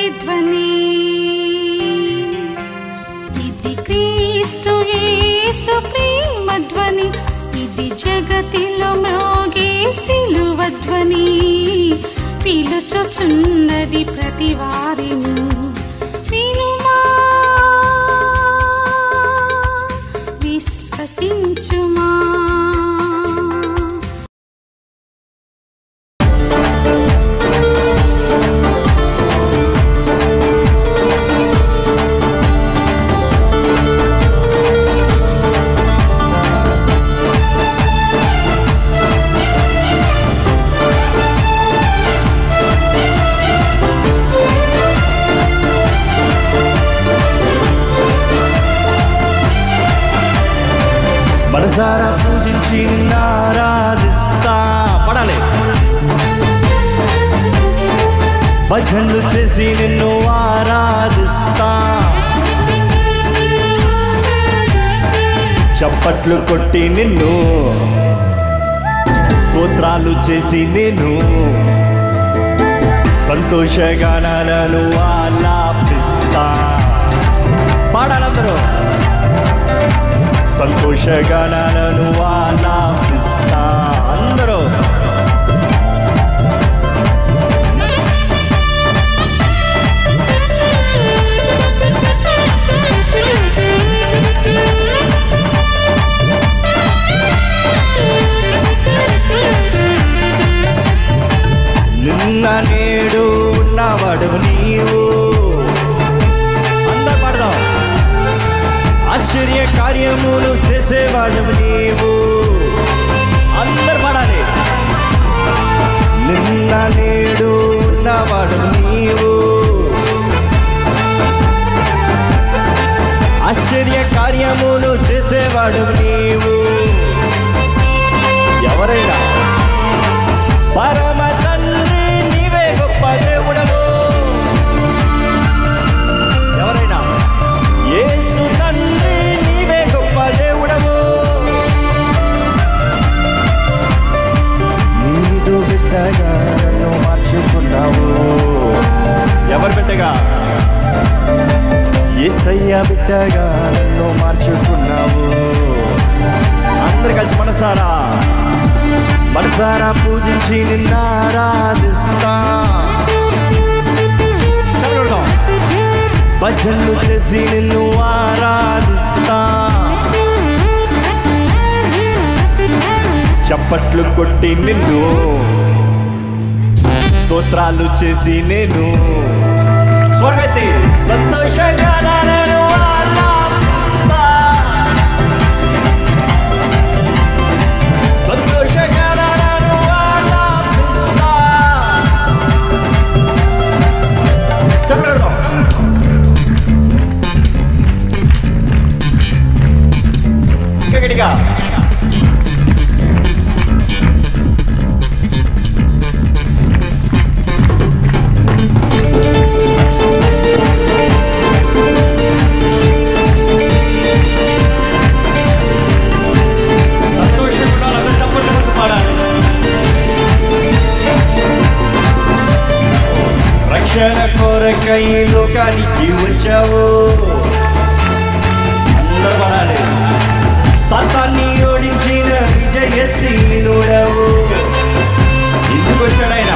ప్రతిధ్వని. ఇది క్రీస్తు యేసు ప్రేమధ్వని, ఇది జగతిలో మ్రోగే సిలువధ్వని. పిలుచుచున్నది ప్రతి వారిని, వినుమా విశ్వసించుమా. మనసారా పూజించి ఆరాధిస్తా, పడాలి. భజనలు చేసి నిన్ను ఆరాధిస్తా, చప్పట్లు కొట్టి నిన్ను స్తోత్రాలు చేసి నేను సంతోషగానాలను ఆలాపిస్తా. పాడాలందరూ సంతోషగానాలను ఆలాపిస్తా. అందరూ నిన్న నేడు ఉన్నవాడు నీవు. అందరూ పాడదాం. ఆశ్చర్య కార్యములు చేసేవాడు నీవు. అందరు పాడాలి. నిన్న నేడు ఉన్నవాడు నీవు. ఆశ్చర్య కార్యములు చేసేవాడు నీవు. ఎవరైనా పరమ తండ్రి నీవే గొప్ప దేవుడవు. ఎవరైనా యేసు తండ్రి నీవే గొప్ప దేవుడవు. నీదు బిడ్డగా నన్ను మార్చుకున్నావు. ఎవరు బిడ్డగా? యేసయ్య బిడ్డగా నన్ను మార్చుకున్నావు. అందరు కలిసి మనసారా పూజించి నిన్ను ఆరాధిస్తా. చదువుదాం. భజనలు చేసి నిన్ను ఆరాధిస్తా, చప్పట్లు కొట్టి నిన్ను స్తోత్రాలు చేసి నేను స్వర్గతి సంతోషగానాలను ఆలాపిస్తా. సంతోషగానాలను ఆలాపిస్తా. చప్పట్లు గట్టిగా. రక్షణ కొరకై లోకానికి వచ్చావు. అందరూ పడాలి. సాతాన్ని ఓడించిన విజయశీలుడవు. ఎందుకు వచ్చాడాయన?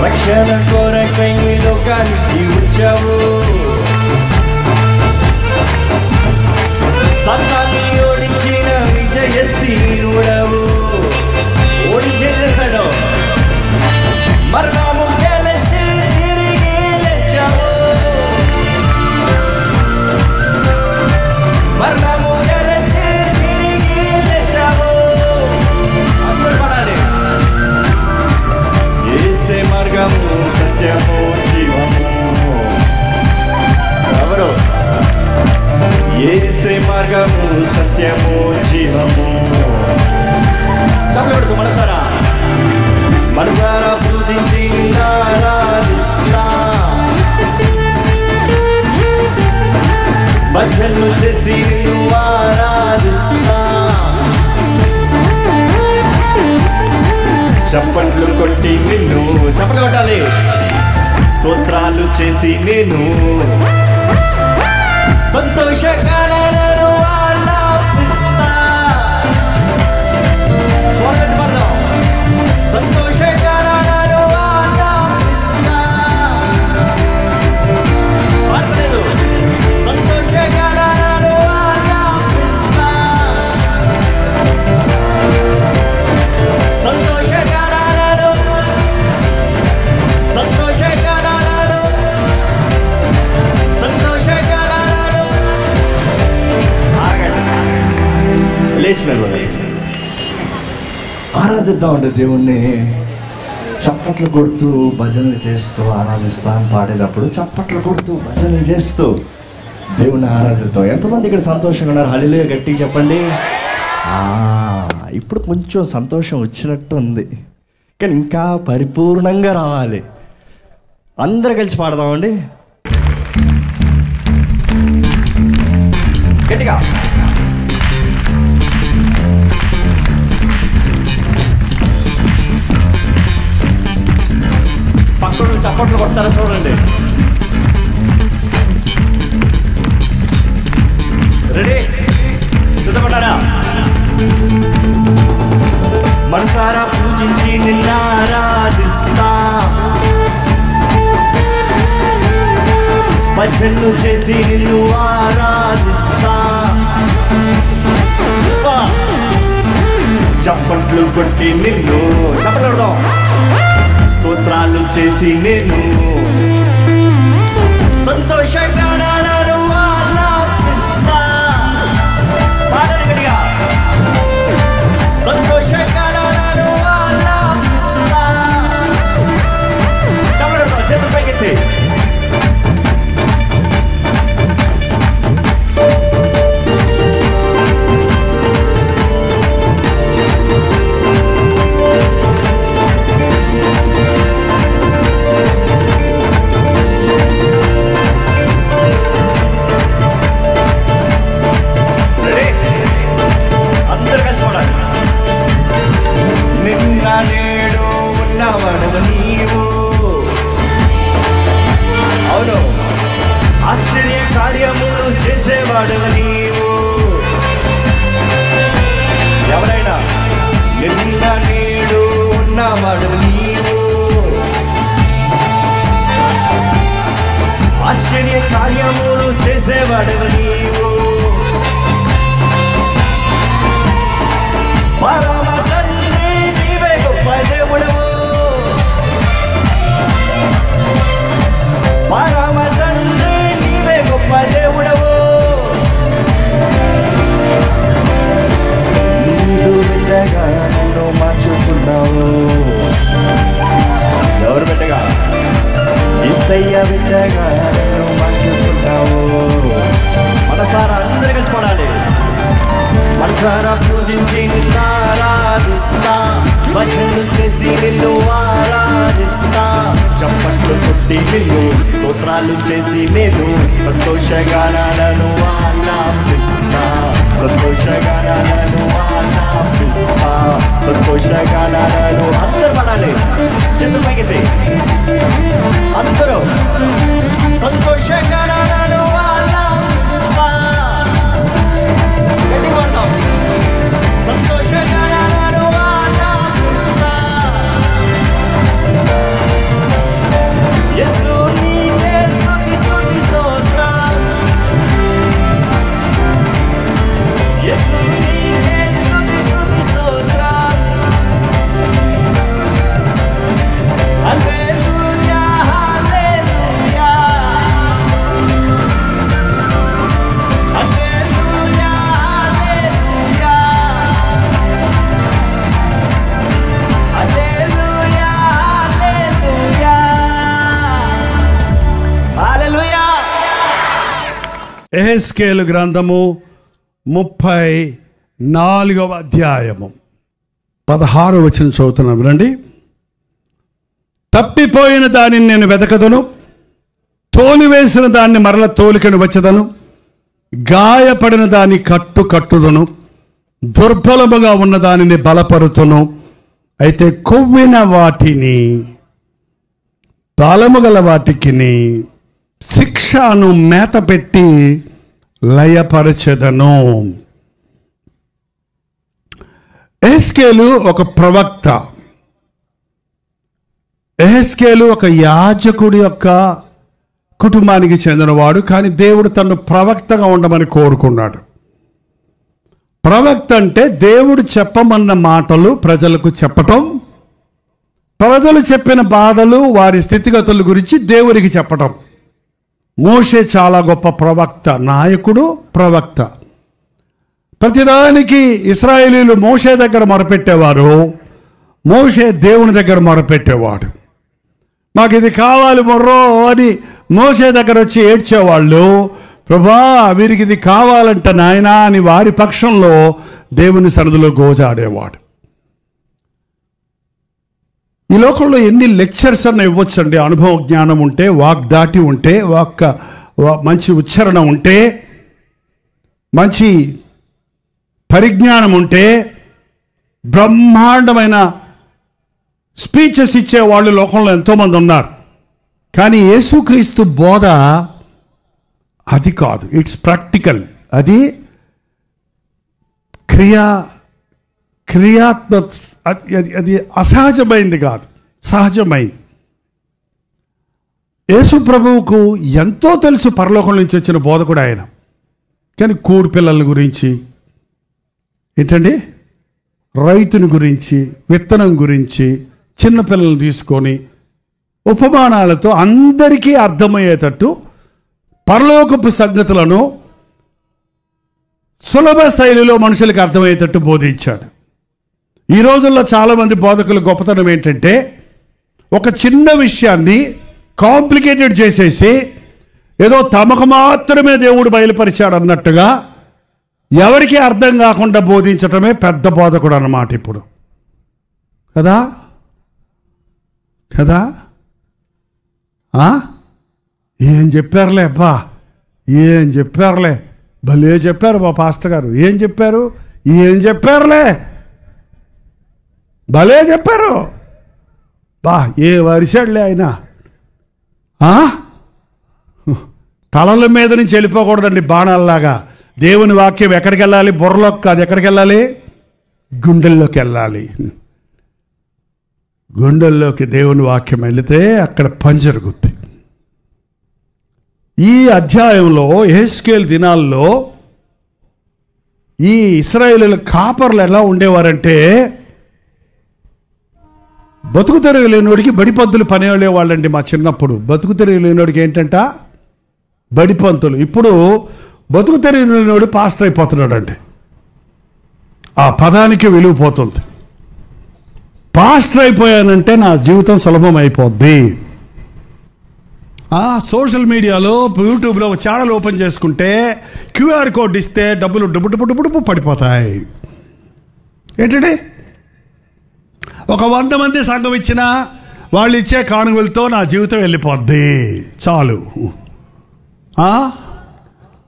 రక్షణ కొరకై లోకానికి వచ్చావు. సాతాన్ని ఓడించిన విజయశీలుడవు. ఓడించేసాడు. మరణము గెలిచి తిరిగి లేచావు. మరణము గెలిచి తిరిగి లేచావు. అందరూ పడాలి. యేసే మార్గము సత్యము జీవము. ఎవరు? యేసే మార్గము సత్యము జీవము. చప్పట్లు మనసారా పూజించి ఆరాధిస్తా. భజనలు చేసి ఆరాధిస్తా. చప్పట్లు కొట్టి నిన్ను చప్పట్లు కొట్టాలి. స్తోత్రాలు చేసి నేను సంతోషగానాలను ఆలాపిస్తా. స్వరం పడదాం. సంతోషగానాలను ఆలాపిస్తా. పడలేదు. సంతోషగానాలను ఆలాపిస్తా. సంతోషగానాలను సంతోషగానాలను సంతోషగానాలను లేచిన ఆరాధిద్దామండి దేవుణ్ణి. చప్పట్లు కొడుతూ భజనలు చేస్తూ ఆరాధిస్తాం. పాడేటప్పుడు చప్పట్లు కొడుతూ భజనలు చేస్తూ దేవుణ్ణి ఆరాధిద్దాం. ఎంతమంది ఇక్కడ సంతోషంగా ఉన్నారు? హల్లెలూయా గట్టిగా చెప్పండి. ఇప్పుడు కొంచెం సంతోషం వచ్చినట్టు ఉంది, కానీ ఇంకా పరిపూర్ణంగా రావాలి. అందరూ కలిసి పాడదామండి గట్టిగా. పక్కన చప్పట్లు కొడతారా చూడండి. రెడీ? సిద్ధపడ్డారా? మనసారా పూజించి నిన్ను ఆరాధిస్తా. భజనలు చేసి నిన్ను ఆరాధిస్తా. చప్పట్లు కొట్టి నిన్ను చప్పట్లు కొడదాం. స్తోత్రాలు చేసి నేను సంతోషగానాలను ఆలాపిస్తా. పాడండి గట్టిగా. సంతోషగానాలను ఆలాపిస్తా. చప్పట్లు కొడదాం. చేతులు పైకెత్తి. నేడు ఉన్నవాడు నీవు. అవును, ఆశ్చర్య కార్యములు చేసేవాడు నీవు. ఎవరైనా నిన్న నేడు ఉన్నవాడు నీవు. ఆశ్చర్య కార్యములు చేసేవాడు నీవు. పరమ తండ్రి నీవే గొప్ప దేవుడవు. పరమ తండ్రి నీవే గొప్ప దేవుడవు. నీదు బిడ్డగా నన్ను మార్చుకున్నావు. ఎవరు బిడ్డగా? యేసయ్య బిడ్డగా నన్ను మార్చుకున్నావు. మనసారా అందరూ కలిసి పడాలి. మనసారా పూజించి నిన్ను ఆరాధిస్తా. భజనలు చేసి నిన్ను ఆరాధిస్తా. చప్పట్లు కొట్టి నిన్ను స్తోత్రాలు చేసి నేను సంతోషగానాలను ఆలాపిస్తా. సంతోషగానాలను ఆలాపిస్తా. సంతోషగానాలను అందరూ పడాలి. చేతులు పైకెత్తి అందరూ సంతోషగానాలను ఆలాపిస్తా. సంతోషగానాలను ఆలాపిస్తా. యేసు నీకే స్తుతి స్తుతి స్తోత్రం. యేసు నీకే స్తుతి స్తుతి స్తోత్రం. హల్లెలూయా హల్లెలూయా హల్లెలూయా హల్లెలూయా హల్లెలూయా హల్లెలూయా. యెహెజ్కేలు గ్రంథము 34వ అధ్యాయము 16వ వచనం చదువుతున్నాం రండి. తప్పిపోయిన దానిని నేను వెతకదును, తోలివేసిన దాన్ని మరల తోలికను వచ్చదను, గాయపడిన దాన్ని కట్టుదును, దుర్బలముగా ఉన్న దానిని బలపరుతును. అయితే కొవ్విన వాటిని బలము గల వాటికి శిక్షను మేత పెట్టి లయపరచెదను. యెహెజ్కేలు ఒక ప్రవక్త, యెహెజ్కేలు ఒక యాజకుడి యొక్క కుటుంబానికి చెందినవాడు. కానీ దేవుడు తను ప్రవక్తగా ఉండమని కోరుకున్నాడు. ప్రవక్త అంటే దేవుడు చెప్పమన్న మాటలు ప్రజలకు చెప్పటం, ప్రజలు చెప్పిన బాధలు వారి స్థితిగతుల గురించి దేవునికి చెప్పటం. మోషే చాలా గొప్ప ప్రవక్త, నాయకుడు, ప్రవక్త. ప్రతిదానికి ఇశ్రాయేలీయులు మోషే దగ్గర మొరపెట్టేవారు, మోషే దేవుని దగ్గర మొరపెట్టేవాడు. మాకు ఇది కావాలి మొర్రో అని మోషే దగ్గర వచ్చి ఏడ్చేవాళ్ళు. ప్రభా వీరికి ఇది కావాలంట నాయనా అని వారి పక్షంలో దేవుని సన్నిధిలో గోజాడేవాడు. ఈ లోకంలో ఎన్ని లెక్చర్స్ అన్న ఇవ్వచ్చండి. అనుభవ జ్ఞానం ఉంటే, వాగ్దాటి ఉంటే, మంచి ఉచ్చారణ ఉంటే, మంచి పరిజ్ఞానం ఉంటే, బ్రహ్మాండమైన స్పీచెస్ ఇచ్చేవాళ్ళు లోకంలో ఎంతోమంది ఉన్నారు. కానీ యేసుక్రీస్తు బోధ అది కాదు. It's practical. అది క్రియాత్మక, అది అసహజమైంది కాదు, సహజమైంది. యేసు ప్రభువుకు ఎంతో తెలుసు పరలోకం నుంచి వచ్చిన బోధకుడు ఆయన. కానీ కూడి పిల్లల గురించి ఏంటండి, రైతుని గురించి, విత్తనం గురించి, చిన్నపిల్లలను తీసుకొని ఉపమానాలతో అందరికీ అర్థమయ్యేటట్టు పరలోకపు సంగతులను సులభ శైలిలో మనుషులకు అర్థమయ్యేటట్టు బోధించాడు. ఈ రోజుల్లో చాలామంది బోధకుల గొప్పతనం ఏంటంటే ఒక చిన్న విషయాన్ని కాంప్లికేటెడ్ చేసేసి ఏదో తమకు మాత్రమే దేవుడు బయలుపరిచాడు అన్నట్టుగా ఎవరికి అర్థం కాకుండా బోధించటమే పెద్ద బోధకుడు అన్నమాట ఇప్పుడు. కదా కదా ఏం చెప్పారులే అబ్బా, ఏం చెప్పారులే, భలే చెప్పారు మా పాస్టర్ గారు, ఏం చెప్పారులే, భలే చెప్పారు బా, ఏ వరిసాడులే ఆయన. తలల మీద నుంచి వెళ్ళిపోకూడదండి బాణాలలాగా. దేవుని వాక్యం ఎక్కడికి వెళ్ళాలి? బుర్రలోకి కాదు, ఎక్కడికి వెళ్ళాలి? గుండెల్లోకి వెళ్ళాలి. గుండెల్లోకి దేవుని వాక్యం వెళితే అక్కడ పని జరుగుద్ది. ఈ అధ్యాయంలో యెహెజ్కేలు దినాల్లో ఈ ఇశ్రాయేలీయుల కాపర్లు ఎలా ఉండేవారంటే బతుకు తెరుగు లేనివాడికి బడిపంతులు పనివాళ్ళండి. మా చిన్నప్పుడు బతుకు తెరుగు లేనివాడికి ఏంటంట బడిపంతులు. ఇప్పుడు బతుకు తెరుగు లేనివాడు పాస్టర్ అయిపోతున్నాడు అండి. ఆ పదానికి విలువ పోతుంది. పాస్టర్ అయిపోయానంటే నా జీవితం సులభం అయిపోద్ది. సోషల్ మీడియాలో, యూట్యూబ్లో ఒక ఛానల్ ఓపెన్ చేసుకుంటే క్యూఆర్ కోడ్ ఇస్తే డబ్బులు డబ్బు పడిపోతాయి. ఏంటండి, ఒక 100 మంది సంఘం ఇచ్చినా వాళ్ళు ఇచ్చే కానుకలతో నా జీవితం వెళ్ళిపోద్ది చాలు.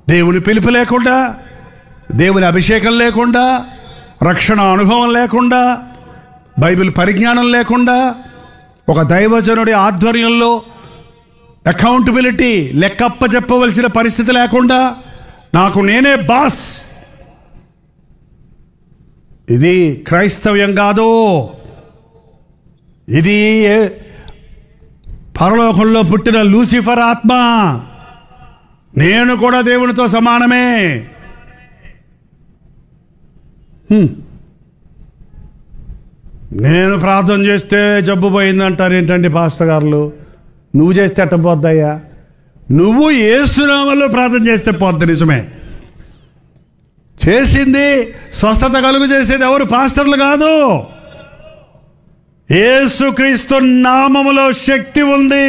దేవుని పిలుపు లేకుండా, దేవుని అభిషేకం లేకుండా, రక్షణ అనుభవం లేకుండా, బైబిల్ పరిజ్ఞానం లేకుండా, ఒక దైవజనుడి ఆధ్వర్యంలో అకౌంటబిలిటీ, లెక్కప్ప చెప్పవలసిన పరిస్థితి లేకుండా, నాకు నేనే బాస్, ఇది క్రైస్తవ్యం కాదు. ఇది పరలోకంలో పుట్టిన లూసిఫర్ ఆత్మ. నేను కూడా దేవునితో సమానమే. నేను ప్రార్థన చేస్తే జబ్బు పోయిందంటారు ఏంటండి పాస్టర్ గారు? నువ్వు చేస్తే ఎట్ట పోద్దయ్యా? నువ్వు యేసునామములో ప్రార్థన చేస్తే పోద్ది, నిజమే. చేసింది స్వస్థత కలుగు చేసేది ఎవరు? పాస్టర్లు కాదు. యేసుక్రీస్తు నామములో శక్తి ఉంది.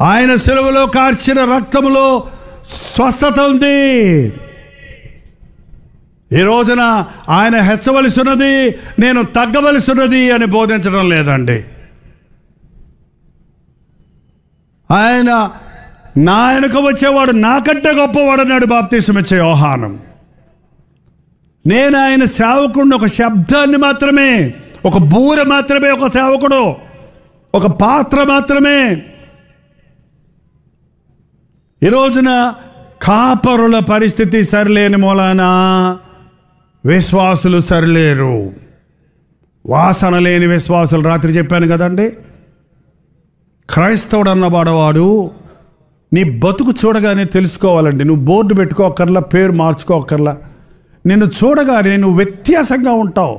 ఆయన శిలువలో కార్చిన రక్తములో స్వస్థత ఉంది. ఈ రోజున ఆయన హెచ్చవలసి ఉన్నది, నేను తగ్గవలసి ఉన్నది అని బోధించడం లేదండి. ఆయన నా వెనుక వచ్చేవాడు నాకంటే గొప్పవాడు అన్నాడు బాప్తిసం ఇచ్చే యోహాను. నేను ఆయన సేవకుడిని, ఒక శబ్దాన్ని మాత్రమే, ఒక బూర మాత్రమే ఒక సేవకుడు, ఒక పాత్ర మాత్రమే. ఈ రోజున కాపరుల పరిస్థితి సరిలేని మూలాన విశ్వాసులు సరిలేరు. వాసన లేని విశ్వాసులు. రాత్రి చెప్పాను కదండి, క్రైస్తవుడు అన్నవాడవాడు నీ బతుకు చూడగానే తెలుసుకోవాలండి. నువ్వు బోర్డు పెట్టుకోకర్లా, పేరు మార్చుకోకర్లా. నిన్ను చూడగానే నువ్వు వ్యత్యాసంగా ఉంటావు.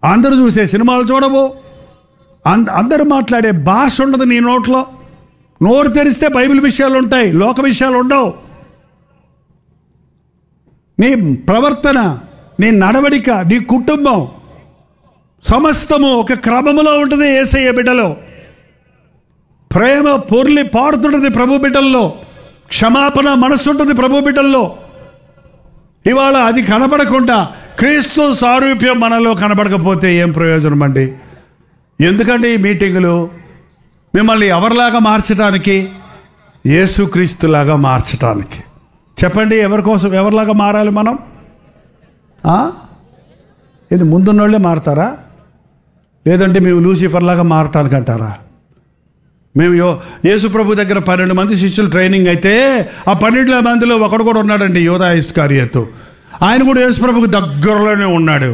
అందరూ చూసే సినిమాలు చూడవు, అందరూ మాట్లాడే భాష ఉండదు నీ నోట్లో. నోరు తెరిస్తే బైబిల్ విషయాలు ఉంటాయి, లోక విషయాలు ఉండవు. నీ ప్రవర్తన, నీ నడవడిక, నీ కుటుంబం సమస్తము ఒక క్రమములో ఉంటుంది. యేసయ్య బిడ్డలో ప్రేమ పొర్లి పాడుతుంటుంది ప్రభు బిడ్డల్లో. క్షమాపణ మనసు ఉంటుంది ప్రభు బిడ్డల్లో. ఇవాళ అది కనబడకుండా క్రీస్తు సారూప్యం మనలో కనబడకపోతే ఏం ప్రయోజనం అండి? ఎందుకండి ఈ మీటింగులు? మిమ్మల్ని ఎవరిలాగా మార్చడానికి? యేసుక్రీస్తులాగా మార్చడానికి. చెప్పండి, ఎవరి కోసం, ఎవరిలాగా మారాలి మనం? ఇది ముందున్నోళ్ళే మారతారా? లేదంటే మేము లూసిఫర్లాగా మారటానికి అంటారా? మేము యేసు ప్రభు దగ్గర 12 మంది శిష్యులు ట్రైనింగ్ అయితే ఆ 12 మందిలో ఒకడు కూడా ఉన్నాడండి, యూదా ఇస్కరియోతు. ఆయన కూడా యేసు ప్రభుకి దగ్గరలోనే ఉన్నాడు.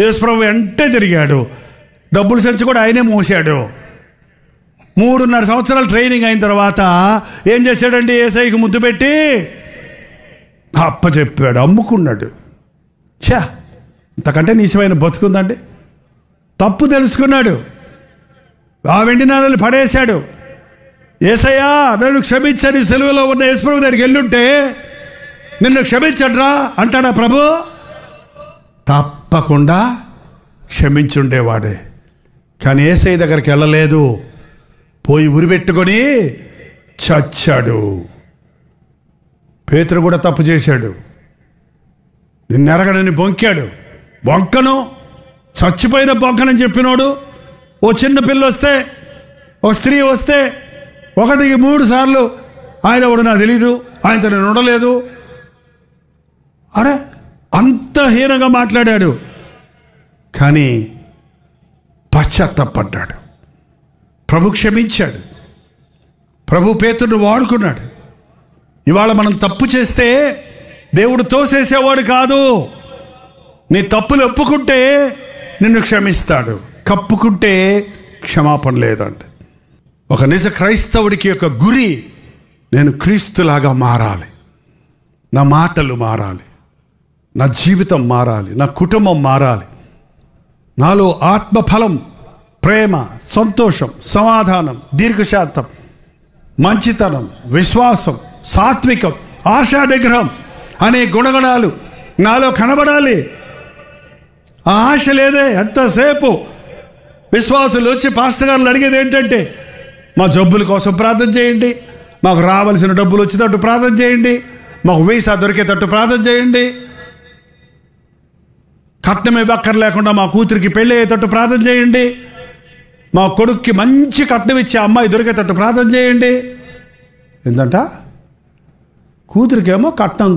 యేసు ప్రభు వెంటే తిరిగాడు. డబ్బులు సంచి కూడా ఆయనే మోసాడు. 3.5 సంవత్సరాలు ట్రైనింగ్ అయిన తర్వాత ఏం చేశాడండి? యేసయ్యకి ముద్దు పెట్టి అప్పచెప్పాడు, అమ్ముకున్నాడు. ఛా, ఇంతకంటే నీచమైన బతుకుందండి. తప్పు తెలుసుకున్నాడు, ఆ వెండి నాణాలు పడేశాడు. యేసయ్యా నన్ను క్షమించని సెలవులో ఉన్న యేసు ప్రభు దగ్గరికి వెళ్ళుంటే నిన్ను క్షమించడ్రా అంటాడా ప్రభు? తప్పకుండా క్షమించుండేవాడే. కానీ యేసయ్య దగ్గరికి వెళ్ళలేదు, పోయి ఉరిపెట్టుకొని చచ్చాడు. పేతురు కూడా తప్పు చేశాడు. నిన్నెరగనని బొంకాడు. బొంకను, చచ్చిపోయిన బొంకనని చెప్పినోడు. ఓ చిన్న పిల్ల వస్తే, ఓ స్త్రీ వస్తే 1కి 3 సార్లు ఆయన కూడా నాకు తెలీదు, ఆయనతో నేను ఉండలేదు. అరే, అంత హీనంగా మాట్లాడాడు. కానీ పశ్చాత్తాపడ్డాడు. ప్రభు క్షమించాడు. ప్రభు పేతురును వాడుకున్నాడు. ఇవాళ మనం తప్పు చేస్తే దేవుడు తోసేసేవాడు కాదు. నీ తప్పులు ఒప్పుకుంటే నిన్ను క్షమిస్తాడు, కప్పుకుంటే క్షమాపణ లేదంట. ఒక నిజ క్రైస్తవుడికి యొక్క గురి, నేను క్రీస్తులాగా మారాలి. నా మాటలు మారాలి, నా జీవితం మారాలి, నా కుటుంబం మారాలి. నాలో ఆత్మఫలం, ప్రేమ, సంతోషం, సమాధానం, దీర్ఘశాంతం, మంచితనం, విశ్వాసం, సాత్వికం, ఆశా నిగ్రహం అనే గుణగణాలు నాలో కనబడాలి. ఆ ఆశ లేదే. ఎంతసేపు విశ్వాసులు వచ్చి పాస్టర్ గారులు అడిగేది ఏంటంటే, మా జబ్బుల కోసం ప్రార్థన చేయండి, మాకు రావాల్సిన డబ్బులు వచ్చేటట్టు ప్రార్థన చేయండి, మాకు వీసా దొరికేటట్టు ప్రార్థన చేయండి, కట్నం ఇవ్వక్కర్ లేకుండా మా కూతురికి పెళ్ళి అయ్యేటట్టు ప్రార్థన చేయండి, మా కొడుక్కి మంచి కట్నం ఇచ్చే అమ్మాయి దొరికేటట్టు ప్రార్థన చేయండి. ఏంటంట? కూతురికేమో కట్నం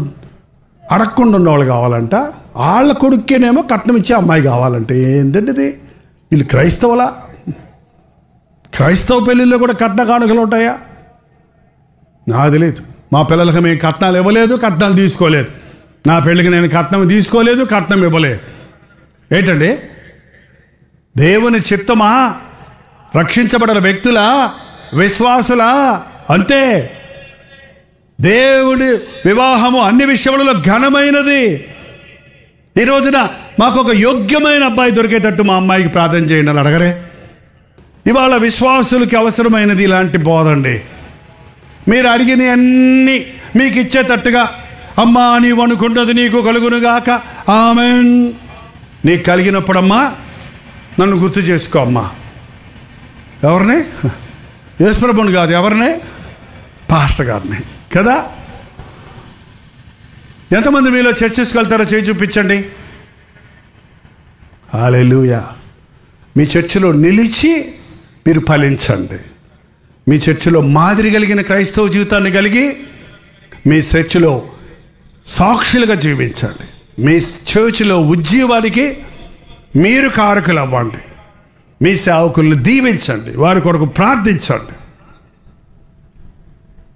అడగకుండా ఉన్నవాళ్ళు కావాలంట, వాళ్ళ కొడుక్కేనేమో కట్నం ఇచ్చే అమ్మాయి కావాలంటే. ఏంటంటే ఇది? వీళ్ళు క్రైస్తవులా? క్రైస్తవ పెళ్ళిళ్ళలో కూడా కట్న కానుకలు ఉంటాయా? నాకు తెలియదు. మా పిల్లలకి మేము కట్నాలు ఇవ్వలేదు, కట్నాలు తీసుకోలేదు. నా పెళ్ళికి నేను కట్నం తీసుకోలేదు, కట్నం ఇవ్వలేదు. ఏంటండి? దేవుని చిత్తమా? రక్షించబడిన వ్యక్తులా? విశ్వాసులా? అంతే. దేవుడి వివాహము అన్ని విషయములలో ఘనమైనది. ఈ రోజున మాకు ఒక యోగ్యమైన అబ్బాయి దొరికేటట్టు మా అమ్మాయికి ప్రార్థన చేయండి అని అడగరే? ఇవాళ విశ్వాసులకి అవసరమైనది ఇలాంటి బోధండి. మీరు అడిగిన అన్నీ మీకు ఇచ్చేటట్టుగా, అమ్మా నీవు అనుకున్నది నీకు కలుగునుగాక, ఆమేన్. నీకు కలిగినప్పుడమ్మా నన్ను గుర్తు చేసుకో అమ్మా. ఎవరిని? యేసుప్రభుని కాదు, ఎవరిని? పాస్టర్ గారిని కదా. ఎంతమంది మీలో చర్చెస్కి వెళ్తారో చేయి చూపించండి. హల్లెలూయా. మీ చర్చిలో నిలిచి మీరు ఫలించండి. మీ చర్చిలో మాదిరి కలిగిన క్రైస్తవ జీవితాన్ని కలిగి మీ చర్చిలో సాక్షులుగా జీవించండి. మీ చర్చిలో ఉద్యోగానికి మీరు కారకులు అవ్వండి. మీ సేవకుల్ని దీవించండి, వారి కొరకు ప్రార్థించండి.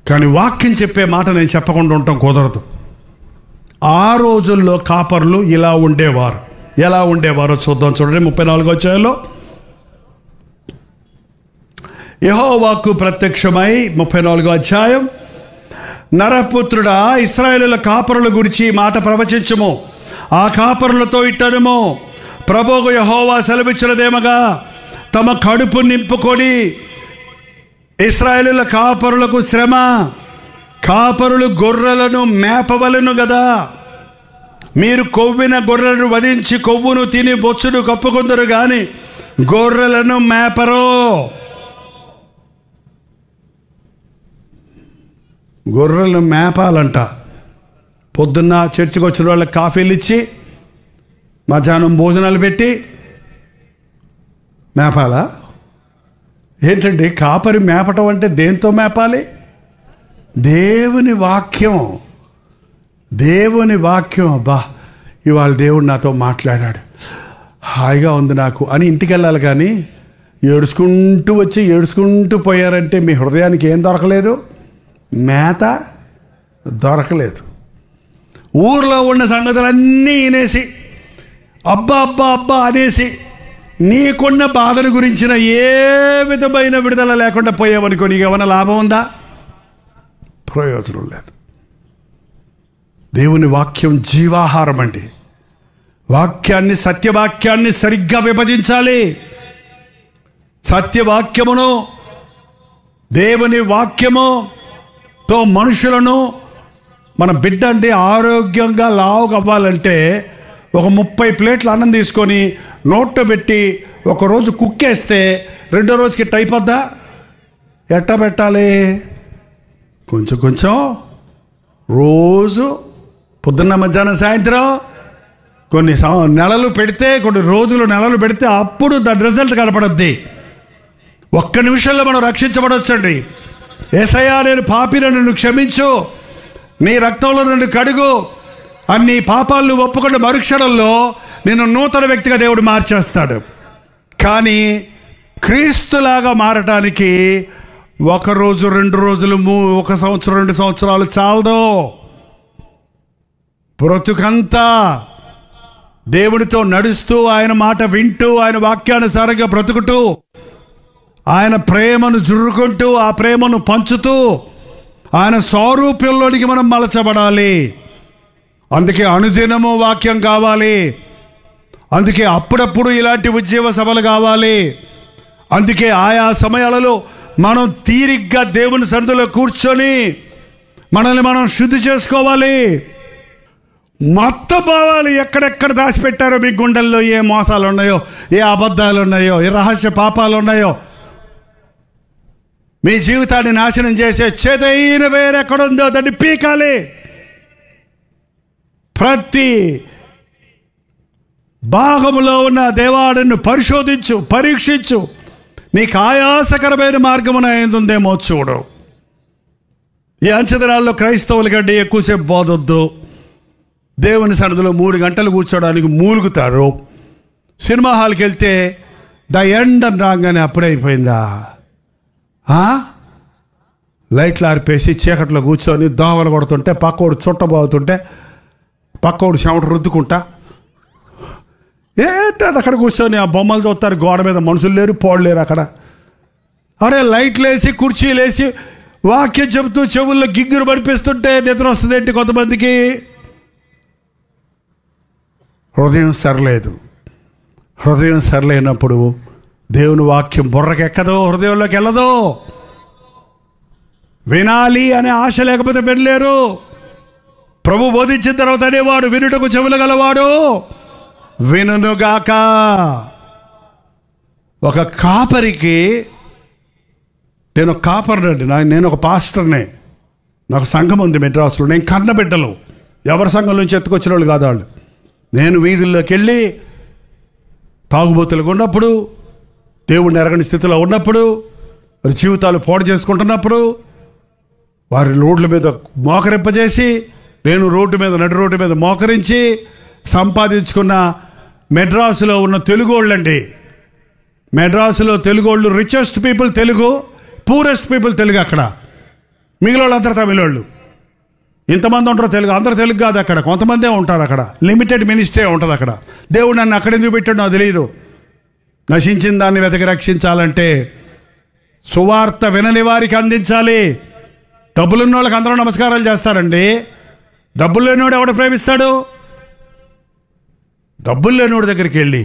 కానీ వాక్యం చెప్పే మాట నేను చెప్పకుండా ఉండటం కుదరదు. ఆ రోజుల్లో కాపర్లు ఇలా ఉండేవారు. ఎలా ఉండేవారో చూద్దాం. చూడండి 34వ అధ్యాయంలో యెహోవాకు ప్రత్యక్షమై 34వ అధ్యాయం, నరపుత్రుడా, ఇశ్రాయేలుల కాపరుల గురించి మాట ప్రవచించుము. ఆ కాపరులతో ఇట్టనుము, ప్రభువు యెహోవా సెలవిచ్చినదేమగా, తమ కడుపు నింపుకొని ఇశ్రాయేలుల కాపరులకు శ్రమ, కాపరులు గొర్రెలను మేపవలను గదా. మీరు కొవ్విన గొర్రెలను వధించి కొవ్వును తిని బొచ్చును కప్పుకుందరు గాని గొర్రెలను మేపరో. గొర్రెలను మేపాలంట. పొద్దున్న చర్చికి వచ్చిన వాళ్ళకి కాఫీలు ఇచ్చి మధ్యాహ్నం భోజనాలు పెట్టి మేపాలా? ఏంటండి కాపరి మేపటం అంటే? దేంతో మేపాలి? దేవుని వాక్యం. దేవుని వాక్యం. అబ్బా, ఇవాళ దేవుడు నాతో మాట్లాడాడు, హాయిగా ఉంది నాకు అని ఇంటికి వెళ్ళాలి. కానీ ఏడుచుకుంటూ వచ్చి ఏడుచుకుంటూ పోయారంటే మీ హృదయానికి ఏం దొరకలేదు? మేత దొరకలేదు. ఊర్లో ఉన్న సంగతులన్నీ వినేసి అబ్బా అబ్బా అబ్బా అనేసి నీకున్న బాధల గురించిన ఏ విధమైన విడుదల లేకుండా పోయావనుకో, నీకు ఏమైనా లాభం ఉందా? ప్రయోజనం లేదు. దేవుని వాక్యం జీవాహారం అండి. వాక్యాన్ని, సత్యవాక్యాన్ని సరిగ్గా విభజించాలి. సత్యవాక్యమును, దేవుని వాక్యముతో మనుషులను, మన బిడ్డ అంటే ఆరోగ్యంగా లావుగా అవ్వాలంటే ఒక 30 ప్లేట్లు అన్నం తీసుకొని నోట్లో పెట్టి ఒకరోజు కుక్కేస్తే రెండో రోజుకి అయిపోద్దా? ఎట్టా పెట్టాలి? కొంచెం కొంచెం రోజు పొద్దున్న మధ్యాహ్నం సాయంత్రం కొన్ని నెలలు పెడితే, కొన్ని రోజులు నెలలు పెడితే అప్పుడు దాని రిజల్ట్ కనపడద్ది. ఒక్క నిమిషంలో మనం రక్షించబడవచ్చండి. యేసయ్యా, నేను పాపిని, నన్ను క్షమించు, నీ రక్తంలో నన్ను కడుగు, అన్ని పాపాలను ఒప్పుకున్న మరుక్షణంలో నేను నూతన వ్యక్తిగా దేవుడు మార్చేస్తాడు. కానీ క్రీస్తులాగా మారటానికి 1 రోజు 2 రోజులు 1 సంవత్సరం 2 సంవత్సరాలు చాలదు. బ్రతుకంతా దేవుడితో నడుస్తూ, ఆయన మాట వింటూ, ఆయన వాక్యానుసారంగా బ్రతుకుతూ, ఆయన ప్రేమను జుర్రుకుంటూ, ఆ ప్రేమను పంచుతూ, ఆయన స్వరూప్యంలోనికి మనం మలచబడాలి. అందుకే అనుదినము వాక్యం కావాలి. అందుకే అప్పుడప్పుడు ఇలాంటి ఉద్యోగ సభలు కావాలి. అందుకే ఆయా సమయాలలో మనం తీరిగ్గా దేవుని సన్నిధిలో కూర్చొని మనల్ని మనం శుద్ధి చేసుకోవాలి. మొత్తం పోవాలి. ఎక్కడెక్కడ దాచిపెట్టారో మీ గుండెల్లో ఏ మోసాలు ఉన్నాయో, ఏ అబద్ధాలు ఉన్నాయో, ఏ రహస్య పాపాలు ఉన్నాయో, మీ జీవితాన్ని నాశనం చేసే చేదైన వేరెక్కడుందో దాన్ని పీకాలి. ప్రతి భాగములో ఉన్న దేవాడును పరిశోధించు, పరీక్షించు. నీకు ఆయాసకరమైన మార్గమున ఏందుందేమో చూడు. ఈ అంచెదినాల్లో క్రైస్తవుల కంటే ఎక్కువసేపు బోధొద్దు. దేవుని సన్నిధిలో 3 గంటలు కూర్చోడానికి మూలుగుతారు. సినిమా హాల్కి వెళ్తే ద ఎండ్ అని రాగానే అప్పుడే అయిపోయిందా? లైట్లు ఆర్పేసి చీకట్లో కూర్చొని దోమలు కొడుతుంటే, పక్కోడు చుట్టబోతుంటే, పక్కోడు చెమట రుద్దుకుంటా, ఏంటంటే అక్కడ కూర్చొని ఆ బొమ్మలు చూస్తారు. గోడ మీద మనుషులు లేరు, పోడలేరు అక్కడ. అరే లైట్లు వేసి కుర్చీలు వేసి వాక్యం చెబుతూ చెవుల్లో గిగ్గురు పడిపిస్తుంటే నిద్ర వస్తుంది ఏంటి కొంతమందికి? హృదయం సరిలేదు. హృదయం సరిలేనప్పుడు దేవుని వాక్యం బుర్రకెక్కదో, హృదయంలోకి వెళ్ళదో. వినాలి అనే ఆశ లేకపోతే వినలేరు. ప్రభు బోధించిన తర్వాత అనేవాడు, వినుటకు చెవులు గలవాడు వినుగాక. ఒక కాపరికి, నేను ఒక కాపర్నండి, నేను ఒక పాస్టర్నే, నాకు సంఘం ఉంది మెడ్రాస్లో. నేను కన్న బిడ్డలు, ఎవరి సంఘం నుంచి ఎత్తుకొచ్చిన వాళ్ళు కాదు వాళ్ళు. నేను వీధుల్లోకి వెళ్ళి తాగుబోతులుగా ఉన్నప్పుడు, దేవుడిని ఎరగని స్థితిలో ఉన్నప్పుడు, వారి జీవితాలు పాడు చేసుకుంటున్నప్పుడు, వారి రోడ్ల మీద మోకరింపజేసి, నేను నడి రోడ్డు మీద మోకరించి సంపాదించుకున్న మెడ్రాసులో ఉన్న తెలుగు వాళ్ళండి. మెడ్రాసులో తెలుగు వాళ్ళు richest people Telugu, poorest people Telugu. అక్కడ మిగిలిన వాళ్ళందరూ తమిళోళ్ళు. ఇంతమంది ఉంటారు తెలుగు, అందరూ తెలుగు కాదు అక్కడ, కొంతమందే ఉంటారు అక్కడ. లిమిటెడ్ మినిస్ట్రీ ఉంటుంది అక్కడ. దేవుడు నన్ను అక్కడ ఎందుకు పెట్టాడు నాకు తెలియదు. నశించిన దాన్ని వెతకి రక్షించాలంటే సువార్త వినని వారికి అందించాలి. డబ్బులున్న వాళ్ళకి అందరూ నమస్కారాలు చేస్తారండి. డబ్బులు లేనివాడు ఎవడు ప్రేమిస్తాడు? డబ్బులు లేనివాడి దగ్గరికి వెళ్ళి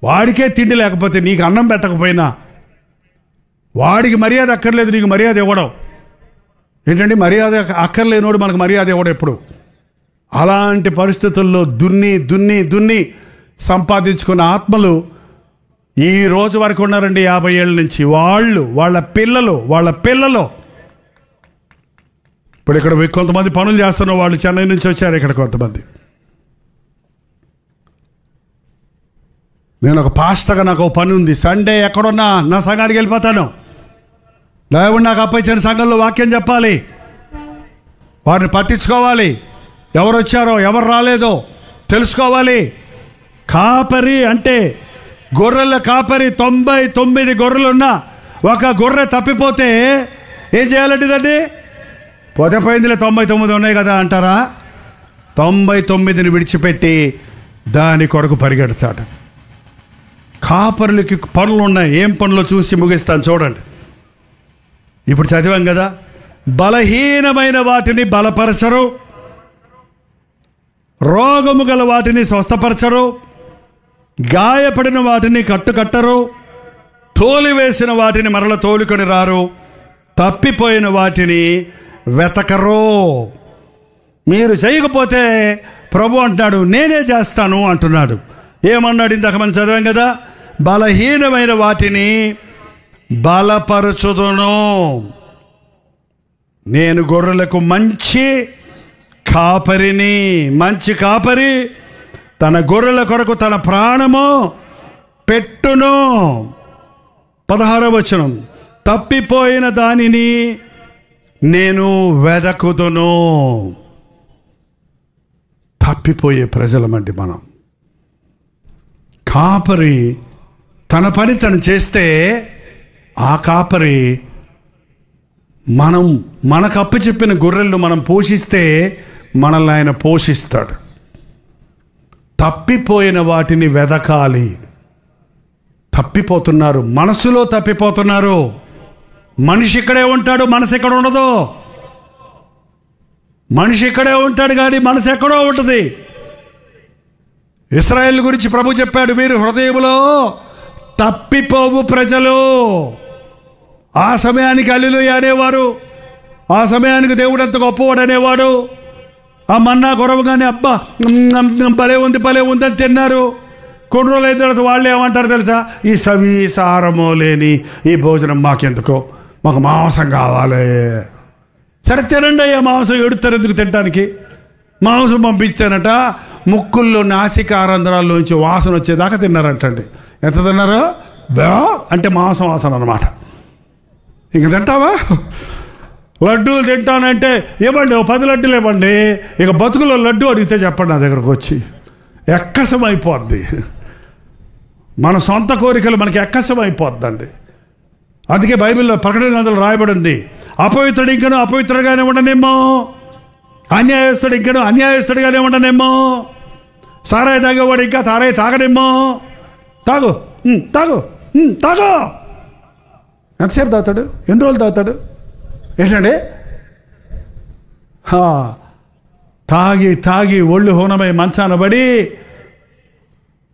వాడికే తిండి లేకపోతే, నీకు అన్నం పెట్టకపోయినా, వాడికి మర్యాద అక్కర్లేదు, నీకు మర్యాద ఇవ్వడం ఏంటండి? మర్యాద అక్కర్లేనోడు మనకు మర్యాద ఇవ్వడం ఎప్పుడు? అలాంటి పరిస్థితుల్లో దున్ని దున్ని దున్ని సంపాదించుకున్న ఆత్మలు ఈ రోజు వరకు ఉన్నారండి. 50 ఏళ్ళ నుంచి వాళ్ళు, వాళ్ళ పిల్లలు ఇప్పుడు ఇక్కడ కొంతమంది పనులు చేస్తున్న వాళ్ళు చెన్నై నుంచి వచ్చారు ఇక్కడ కొంతమంది. నేను ఒక పాస్టర్గా నాకు ఒక పని ఉంది. సండే ఎక్కడున్నా నా సంఘానికి వెళ్ళిపోతాను. దేవుడు నాకు అప్పయించిన సంఘంలో వాక్యం చెప్పాలి, వారిని పట్టించుకోవాలి, ఎవరు వచ్చారో ఎవరు రాలేదో తెలుసుకోవాలి. కాపరి అంటే గొర్రెల కాపరి. 99 గొర్రెలున్నా ఒక గొర్రె తప్పిపోతే ఏం చేయాలంటే దాన్ని? పోతే పోయిందిలే 99 ఉన్నాయి కదా అంటారా? 99ని విడిచిపెట్టి దాని కొరకు పరిగెడతాడు. కాపరులకి పనులు ఉన్నాయి. ఏం పనులు చూసి ముగిస్తాను చూడండి. ఇప్పుడు చదివాం కదా, బలహీనమైన వాటిని బలపరచరు, రోగము గల వాటిని స్వస్థపరచరు, గాయపడిన వాటిని కట్టుకట్టరు, తోలివేసిన వాటిని మరల తోలుకొని రారు, తప్పిపోయిన వాటిని వెతకరు. మీరు చేయకపోతే ప్రభు అంటున్నాడు నేనే చేస్తాను అంటున్నాడు. ఏమన్నాడు ఇందాక మనం చదివాం కదా, బలహీనమైన వాటిని బలపరచుదును. నేను గొర్రెలకు మంచి కాపరిని. మంచి కాపరి తన గొర్రెల కొరకు తన ప్రాణము పెట్టును. 16వ వచనం, తప్పిపోయిన దానిని నేను వెదకుదును. తప్పిపోయే ప్రజలమండి మనం. కాపరి తన పని తను చేస్తే ఆ కాపరి మనకు అప్పచెప్పిన గొర్రెలను మనం పోషిస్తే మనల్ని ఆయన పోషిస్తాడు. తప్పిపోయిన వాటిని వెదకాలి. తప్పిపోతున్నారు, మనసులో తప్పిపోతున్నారు. మనిషి ఇక్కడే ఉంటాడు, మనసు ఎక్కడ ఉండదు. మనిషి ఇక్కడే ఉంటాడు కానీ మనసు ఎక్కడో ఉంటుంది. ఇశ్రాయేలు గురించి ప్రభు చెప్పాడు, మీరు హృదయంలో తప్పిపోవు ప్రజలు. ఆ సమయానికి హల్లెలూయా అనేవారు, ఆ సమయానికి దేవుడు అంత గొప్పవాడు అనేవాడు. ఆ మన్నా కొరవగానే అబ్బా భలే ఉంది అని తిన్నారు. కొన్ని రోజులు అయిన తర్వాత వాళ్ళు ఏమంటారు తెలుసా? ఈ సవిసారమో లేని ఈ భోజనం మాకెందుకో, మాకు మాంసం కావాలి. సరే తినండి అయ్యా మాంసం. ఎడుతారు ఎందుకు తినడానికి? మాంసం పంపిస్తేనట ముక్కుల్లో నాసికారంధ్రాల్లోంచి వాసన వచ్చేదాకా తిన్నారంటండి. ఎంత తిన్నారు? అంటే మాంసం వాసన అన్నమాట. ఇంక తింటావా? లడ్డూలు తింటానంటే ఇవ్వండి, 10 లడ్డూలు ఇవ్వండి. ఇక బతుకులో లడ్డు అడిగితే చెప్పండి నా దగ్గరకు వచ్చి. ఎక్కసం అయిపోద్ది. మన సొంత కోరికలు మనకి ఎక్కసం అయిపోద్దండి. అందుకే బైబిల్లో ప్రకటన గ్రంథంలో రాయబడి ఉంది, అపవిత్రుడు ఇంకను అపవిత్రుడుగానే ఉండనేమో, అన్యాయస్తుడు ఇంకను అన్యాయస్తుడిగానే ఉండనేమో, సారాయి తాగేవాడు ఇంకా సారాయి తాగనేమో. తాగు తాగు తాగు. ఎంతసేపు తాగుతాడు? ఎన్ని రోజులు తాగుతాడు? ఏంటండి? తాగి తాగి ఒళ్ళు హోనమై మంచాన పడి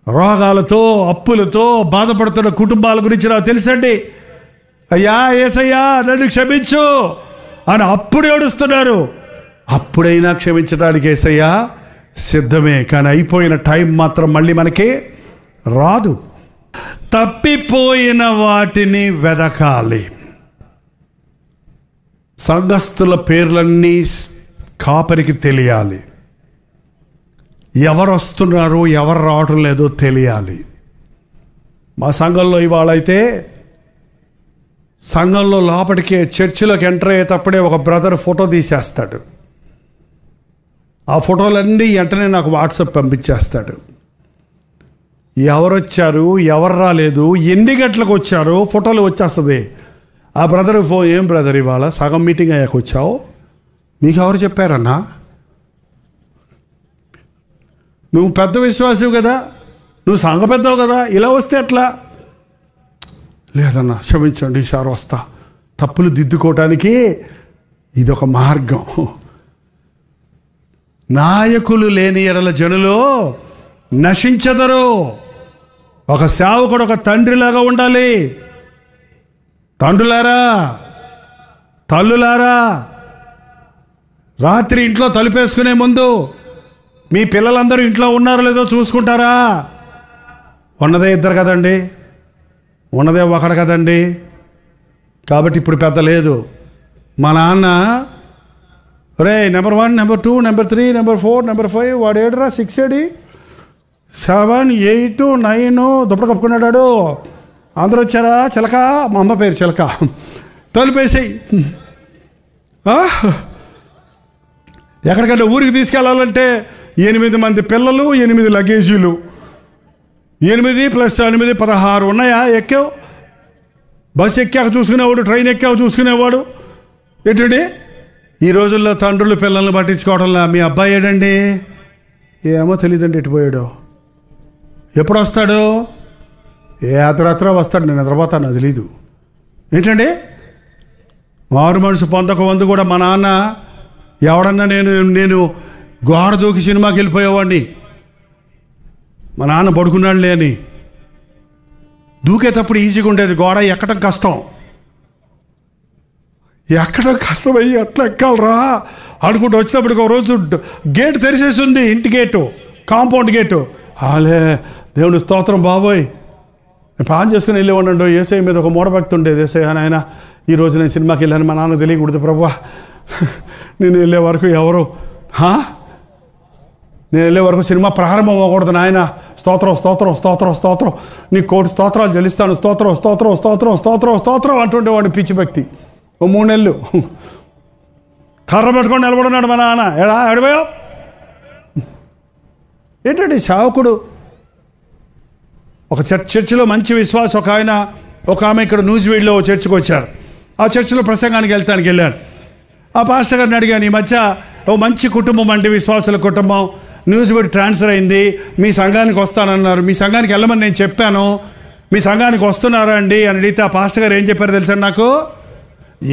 రోగాలతో అప్పులతో బాధపడుతున్న కుటుంబాల గురించి నాకు తెలుసండి. అయ్యా యేసయ్యా నన్ను క్షమించు అని అప్పుడు ఏడుస్తున్నారు. అప్పుడైనా క్షమించడానికి యేసయ్యా సిద్ధమే, కానీ అయిపోయిన టైం మాత్రం మళ్ళీ మనకి రాదు. తప్పిపోయిన వాటిని వెదకాలి. సంఘస్థుల పేర్లన్నీ కాపరికి తెలియాలి. ఎవరు వస్తున్నారు ఎవరు రావటం లేదో తెలియాలి. మా సంఘంలో ఇవాళ అయితే సంఘంలో లోపలికి చర్చిలోకి ఎంటర్ అయ్యేటప్పుడే ఒక బ్రదర్ ఫోటో తీసేస్తాడు. ఆ ఫోటోలన్నీ వెంటనే నాకు వాట్సాప్ పంపించేస్తాడు. ఎవరు వచ్చారు, ఎవరు రాలేదు, ఎన్ని గంటలకు వచ్చారు, ఫోటోలు వచ్చేస్తుంది. ఆ బ్రదర్ ఏం బ్రదర్ ఇవాళ సగం మీటింగ్ అయ్యాక వచ్చావు, మీకు ఎవరు చెప్పారన్నా? నువ్వు పెద్ద విశ్వాసవు కదా, నువ్వు సంఘ పెద్దవు కదా, ఇలా వస్తే ఎట్లా? లేదన్నా క్షమించండి, ఈసారి వస్తా. తప్పులు దిద్దుకోవటానికి ఇదొక మార్గం. నాయకులు లేని ఎడల జనులు నశించెదరు. ఒక సేవకుడు ఒక తండ్రిలాగా ఉండాలి. తండ్రులారా, తల్లులారా, రాత్రి ఇంట్లో తలుపేసుకునే ముందు మీ పిల్లలందరూ ఇంట్లో ఉన్నారో లేదో చూసుకుంటారా? ఉన్నదే ఇద్దరు కదండి, ఉన్నదే ఒకడు కదండి. కాబట్టి ఇప్పుడు పెద్ద లేదు. మా నాన్న రే number 1, number 2, number 3, number 4, number 5 వాడు 7రా 6 ఏడి 7, 8, 9 దుప్పటి కప్పుకున్నాడు. అందరూ వచ్చారా? చిలక, మా అమ్మ పేరు చిలక. తలుపేసాయి. ఎక్కడికంటే ఊరికి తీసుకెళ్ళాలంటే 8 మంది పిల్లలు, 8 లగేజీలు, 8 + 8 16 ఉన్నాయా? ఎక్కావు, బస్సు ఎక్కాక చూసుకునేవాడు, ట్రైన్ ఎక్కాక చూసుకునేవాడు. ఏంటండి ఈ రోజుల్లో తండ్రులు పిల్లల్ని పట్టించుకోవడంలా. మీ అబ్బాయి ఏడండి? ఏమో తెలియదండి, ఎటుపోయాడు, ఎప్పుడు వస్తాడు? ఏ అర్ధరాత్రి వస్తాడు, నేను నిద్రపోతాను, అది తెలీదు. ఏంటండి మారు మనసు పొందకముందు కూడా మా నాన్న ఎవడన్నా నేను గోడ దూకి సినిమాకి వెళ్ళిపోయేవాడిని. మా నాన్న పడుకున్నాడులే అని. దూకేటప్పుడు ఈజీగా ఉండేది, గోడ ఎక్కడం కష్టం. ఎక్కడం కష్టమయ్యి ఎట్లా ఎక్కాలరా అనుకుంటూ వచ్చినప్పటికి ఒక రోజు గేటు తెరిసేసి ఉంది, ఇంటి గేటు, కాంపౌండ్ గేటు. ఆలే దేవుని స్తోత్రం బాబోయ్, నేను ప్లాన్ చేసుకుని వెళ్ళేవాడు. ఏసఐ మీద ఒక మూఢభక్తి ఉండేది. ఏసఐ ఆయన ఈరోజు నేను సినిమాకి వెళ్ళాను, మా నాన్న తెలియకూడదు ప్రభువా, నేను వెళ్ళే వరకు ఎవరు నేను వెళ్ళే వరకు సినిమా ప్రారంభం అవ్వకూడదు నాయన. స్తోత్రం స్తోత్రం స్తోత్రం స్తోత్రం, నీ 1,000 స్తోత్రాలు చెల్లిస్తాను, స్తోత్రం స్తోత్రం స్తోత్రం స్తోత్రం స్తోత్రం అంటుండేవాడు. పిచ్చి భక్తి. ఓ 3 నెలలు కర్ర పెట్టుకొని నిలబడున్నాడు మా నాన్న. ఎడబోయావు ఏంటండి సేవకుడు? ఒక చర్చిలో మంచి విశ్వాసం ఒక ఆమె ఇక్కడ న్యూజివీడ్లో చర్చికి వచ్చారు. ఆ చర్చిలో ప్రసంగానికి వెళ్ళాను. ఆ పాస్టర్ గారిని అడిగాను, ఈ మధ్య ఓ మంచి కుటుంబం అండి, విశ్వాసుల కుటుంబం, న్యూజివీడ్ ట్రాన్స్ఫర్ అయింది, మీ సంఘానికి వస్తానన్నారు. మీ సంఘానికి వెళ్ళమని నేను చెప్పాను, మీ సంఘానికి వస్తున్నారా అండి అని అడిగితే ఆ పాస్టర్ గారు ఏం చెప్పారు తెలుసా నాకు?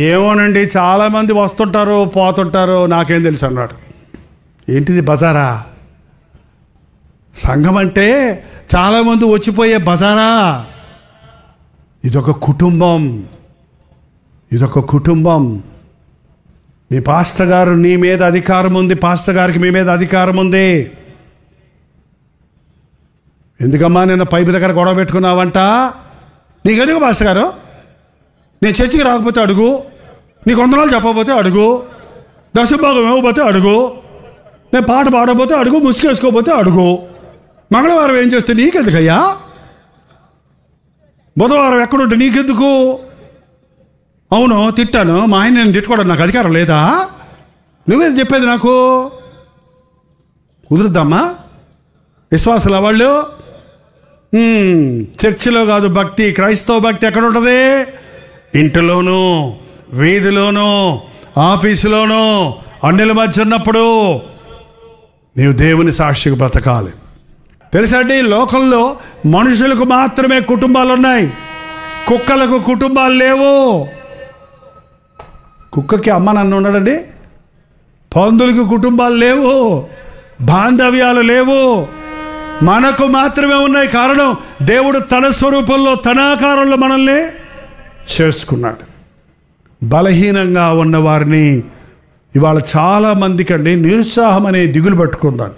ఏమోనండి, చాలామంది వస్తుంటారు పోతుంటారు, నాకేం తెలుసు అన్నాడు. ఏంటిది బజారా? సంఘం అంటే చాలామంది వచ్చిపోయే బజారా? ఇదొక కుటుంబం, ఇదొక కుటుంబం. మీ పాస్టర్ గారు నీ మీద అధికారం ఉంది, పాస్టర్ గారికి మీ మీద అధికారం ఉంది. ఎందుకమ్మా నేను పైపు దగ్గర గొడవ పెట్టుకున్నావంట? నీకు ఎందుకు పాస్టర్ గారు? నేను చర్చికి రాకపోతే అడుగు, నీకు 100 చెప్పకపోతే అడుగు, దశభాగం ఇవ్వకపోతే అడుగు, నేను పాట పాడకపోతే అడుగు, ముసుకేసుకోకపోతే అడుగు. మంగళవారం ఏం చేస్తే నీకెందుకయ్యా? బుధవారం ఎక్కడుంటే నీకెందుకు? అవును తిట్టాను, మా ఆయన నేను తిట్టుకోవడం నాకు అధికారం లేదా? నువ్వేది చెప్పేది నాకు? కుదురుద్దమ్మా విశ్వాసుల వాళ్ళు? చర్చిలో కాదు భక్తి, క్రైస్తవ భక్తి ఎక్కడ ఉంటుంది? ఇంటిలోనూ, వీధిలోనూ, ఆఫీసులోనూ, అన్యుల మధ్య ఉన్నప్పుడు నీవు దేవుని సాక్షిగా బ్రతకాలి. తెలుసా అండి, లోకంలో మనుషులకు మాత్రమే కుటుంబాలు ఉన్నాయి, కుక్కలకు కుటుంబాలు లేవు. కుక్కకి అమ్మ నాన్న ఉన్నాడండి, పందులకు కుటుంబాలు లేవు, బాంధవ్యాలు లేవు. మనకు మాత్రమే ఉన్నాయి. కారణం దేవుడు తన స్వరూపంలో తన ఆకారంలో మనల్ని చేసుకున్నాడు. బలహీనంగా ఉన్న వారిని ఇవాళ చాలామందికి అండి నిరుత్సాహం అనే దిగులు పట్టుకుందాం,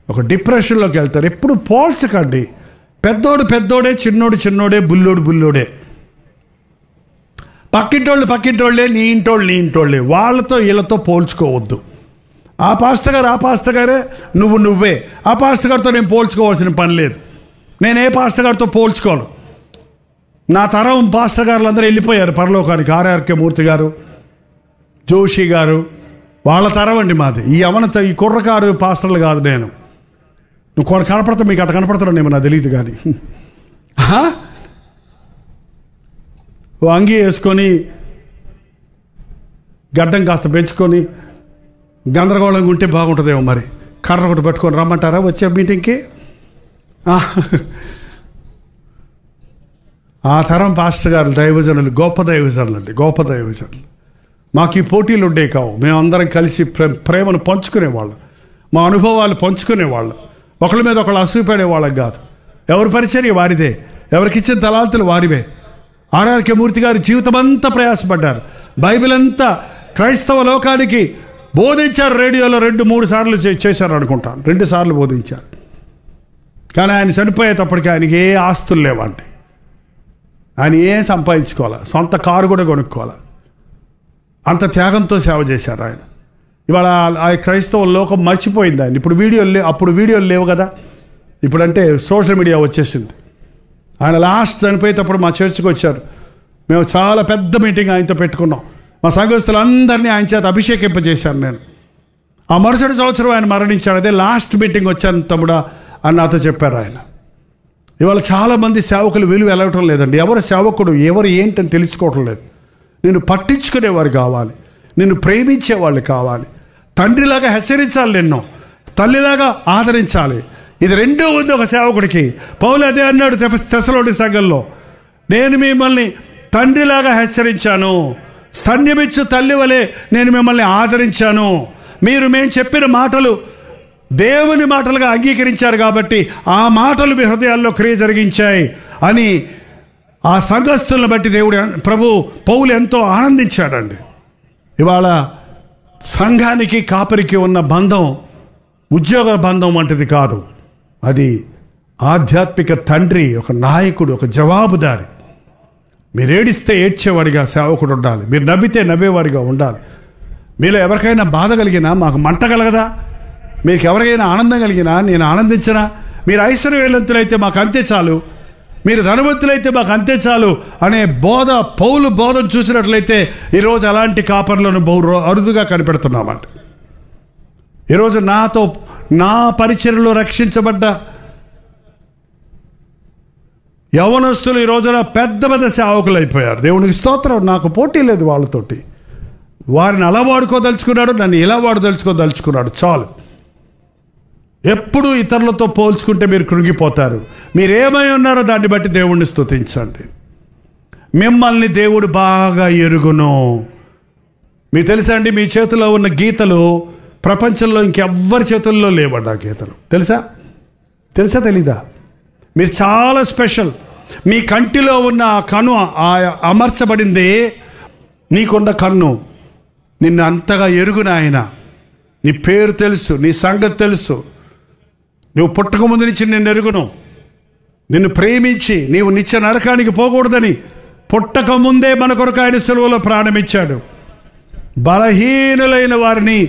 ఒక డిప్రెషన్లోకి వెళ్తారు. ఎప్పుడు పోల్చకండి. పెద్దోడు పెద్దోడే, చిన్నోడు చిన్నోడే, బుల్లోడు బుల్లోడే. పక్కింటోళ్ళే, నీ ఇంటోళ్ళే. వాళ్ళతో వీళ్ళతో పోల్చుకోవద్దు. ఆ పాస్టర్ గారే, నువ్వే. ఆ పాస్టర్ గారితో నేను పోల్చుకోవాల్సిన పని లేదు. నేను ఏ పాస్టర్ గారితో పోల్చుకోను. నా తరం పాస్టర్ గారులు అందరూ వెళ్ళిపోయారు పరలోకానికి. ఆర్ఆర్కే మూర్తి గారు, జోషి గారు, వాళ్ళ తరం అండి మాది. ఈ కుర్రకారు పాస్టర్లు కాదు. నువ్వు కూడా కనపడతావు, మీకు అట్లా కనపడుతున్నానేమో నాకు తెలియదు కానీ ఓ అంగీ వేసుకొని గడ్డం కాస్త పెంచుకొని గందరగోళంగా ఉంటే బాగుంటుందేమో. మరి కర్ర ఒకటి పట్టుకొని రమ్మంటారా వచ్చే మీటింగ్కి? ఆ తరం పాస్టర్ గారు దైవజనులు, గొప్ప దైవజనులు అండి, గొప్ప దైవజనులు. మాకు ఈ పోటీలు ఉండే కావు, మేమందరం కలిసి ప్రేమను పంచుకునేవాళ్ళం, మా అనుభవాలు పంచుకునేవాళ్ళం, ఒకళ్ళ మీద ఒకళ్ళు అసూపడేవాళ్ళం కాదు. ఎవరి పరిచర్య వారిదే, ఎవరికిచ్చిన తలాంతులు వారివే. ఆర్ఆర్కే మూర్తి గారు జీవితం అంతా ప్రయాసపడ్డారు, బైబిల్ అంతా క్రైస్తవ లోకానికి బోధించారు. రేడియోలో 2-3 సార్లు చేశారు అనుకుంటాను, 2 సార్లు బోధించారు. కానీ ఆయన చనిపోయేటప్పటికి ఆయనకి ఏ ఆస్తులు లేవండి, ఆయన ఏం సంపాదించుకోవాలి, సొంత కారు కూడా కొనుక్కోవాలి. అంత త్యాగంతో సేవ చేశారు ఆయన. ఇవాళ ఆ క్రైస్తవ లోకం మర్చిపోయింది ఆయన. ఇప్పుడు అప్పుడు వీడియోలు లేవు కదా, ఇప్పుడంటే సోషల్ మీడియా వచ్చేసింది. ఆయన లాస్ట్ చనిపోయేటప్పుడు మా చర్చికి వచ్చారు. మేము చాలా పెద్ద మీటింగ్ ఆయనతో పెట్టుకున్నాం. మా సంఘస్థులందరినీ ఆయన చేత అభిషేకింపజేశాను నేను. ఆ మరుసటి సంవత్సరం ఆయన మరణించాడు. అదే లాస్ట్ మీటింగ్ వచ్చాను తమ్ముడా అని నాతో చెప్పారు ఆయన. ఇవాళ చాలామంది సేవకులు విలువ వెళ్ళటం లేదండి. ఎవరు సేవకుడు, ఎవరు ఏంటని తెలుసుకోవటం లేదు. నిన్ను పట్టించుకునేవారు కావాలి, నిన్ను ప్రేమించేవాళ్ళు కావాలి, తండ్రిలాగా హెచ్చరించాలి, నిన్ను తల్లిలాగా ఆదరించాలి. ఇది రెండూ ఉంది ఒక సేవకుడికి. పౌలు అదే అన్నాడు తెస్సలోని సంఘంలో, నేను మిమ్మల్ని తండ్రిలాగా హెచ్చరించాను, స్తన్యమిచ్చు తల్లి వలె నేను మిమ్మల్ని ఆదరించాను. మేము చెప్పిన మాటలు దేవుని మాటలుగా అంగీకరించారు కాబట్టి ఆ మాటలు మీ హృదయాల్లో క్రియ జరిగించాయి అని ఆ సంఘస్థులను బట్టి పౌలు ఎంతో ఆనందించాడండి. ఇవాళ సంఘానికి కాపరికి ఉన్న బంధం ఉద్యోగ బంధం వంటిది కాదు, అది ఆధ్యాత్మిక తండ్రి, ఒక నాయకుడు, ఒక జవాబుదారి. మీరు ఏడిస్తే ఏడ్చేవాడిగా సేవకుడు ఉండాలి, మీరు నవ్వితే నవ్వేవాడిగా ఉండాలి. మీలో ఎవరికైనా బాధ కలిగినా మాకు మంట కలగదా? మీకు ఎవరికైనా ఆనందం కలిగినా నేను ఆనందించనా? మీరు ఐశ్వర్యవంతులైతే మాకు అంతే చాలు, మీరు ధనవంతులైతే మాకు అంతే చాలు అనే పౌలు బోధన చూసినట్లయితే ఈరోజు అలాంటి కాపర్లను బహు అరుదుగా కనిపెడుతున్నామంట. ఈరోజు నా పరిచర్యలో రక్షించబడ్డ యవనస్తులు ఈ రోజున పెద్ద పెద్ద సేవకులు అయిపోయారు. దేవునికి స్తోత్రం. నాకు పోటీ లేదు వాళ్ళతోటి. వారిని అలా వాడుకోదలుచుకున్నాడు, నన్ను ఇలా వాడుదలుచుకోదలుచుకున్నాడు, చాలు. ఎప్పుడు ఇతరులతో పోల్చుకుంటే మీరు కృంగిపోతారు. మీరేమై ఉన్నారో దాన్ని బట్టి దేవుణ్ణి స్తుతించండి. మిమ్మల్ని దేవుడు బాగా ఎరుగును. మీకు తెలుసా అండి, మీ చేతిలో ఉన్న గీతలు ప్రపంచంలో ఇంకెవ్వరి చేతుల్లో లేవండి. ఆ గీతలు తెలుసా తెలీదా? మీరు చాలా స్పెషల్. మీ కంటిలో ఉన్న ఆ కన్ను అమర్చబడింది, నీకున్న కన్ను నిన్ను అంతగా ఎరుగున ఆయన. నీ పేరు తెలుసు, నీ సంగతి తెలుసు. నువ్వు పుట్టక ముందు నుంచి నేను ఎరుగును. నిన్ను ప్రేమించి నీవు నిత్య నరకానికి పోకూడదని పుట్టక ముందే మన కొరకు ఆయన సిలువలో ప్రాణమిచ్చాడు. బలహీనులైన వారిని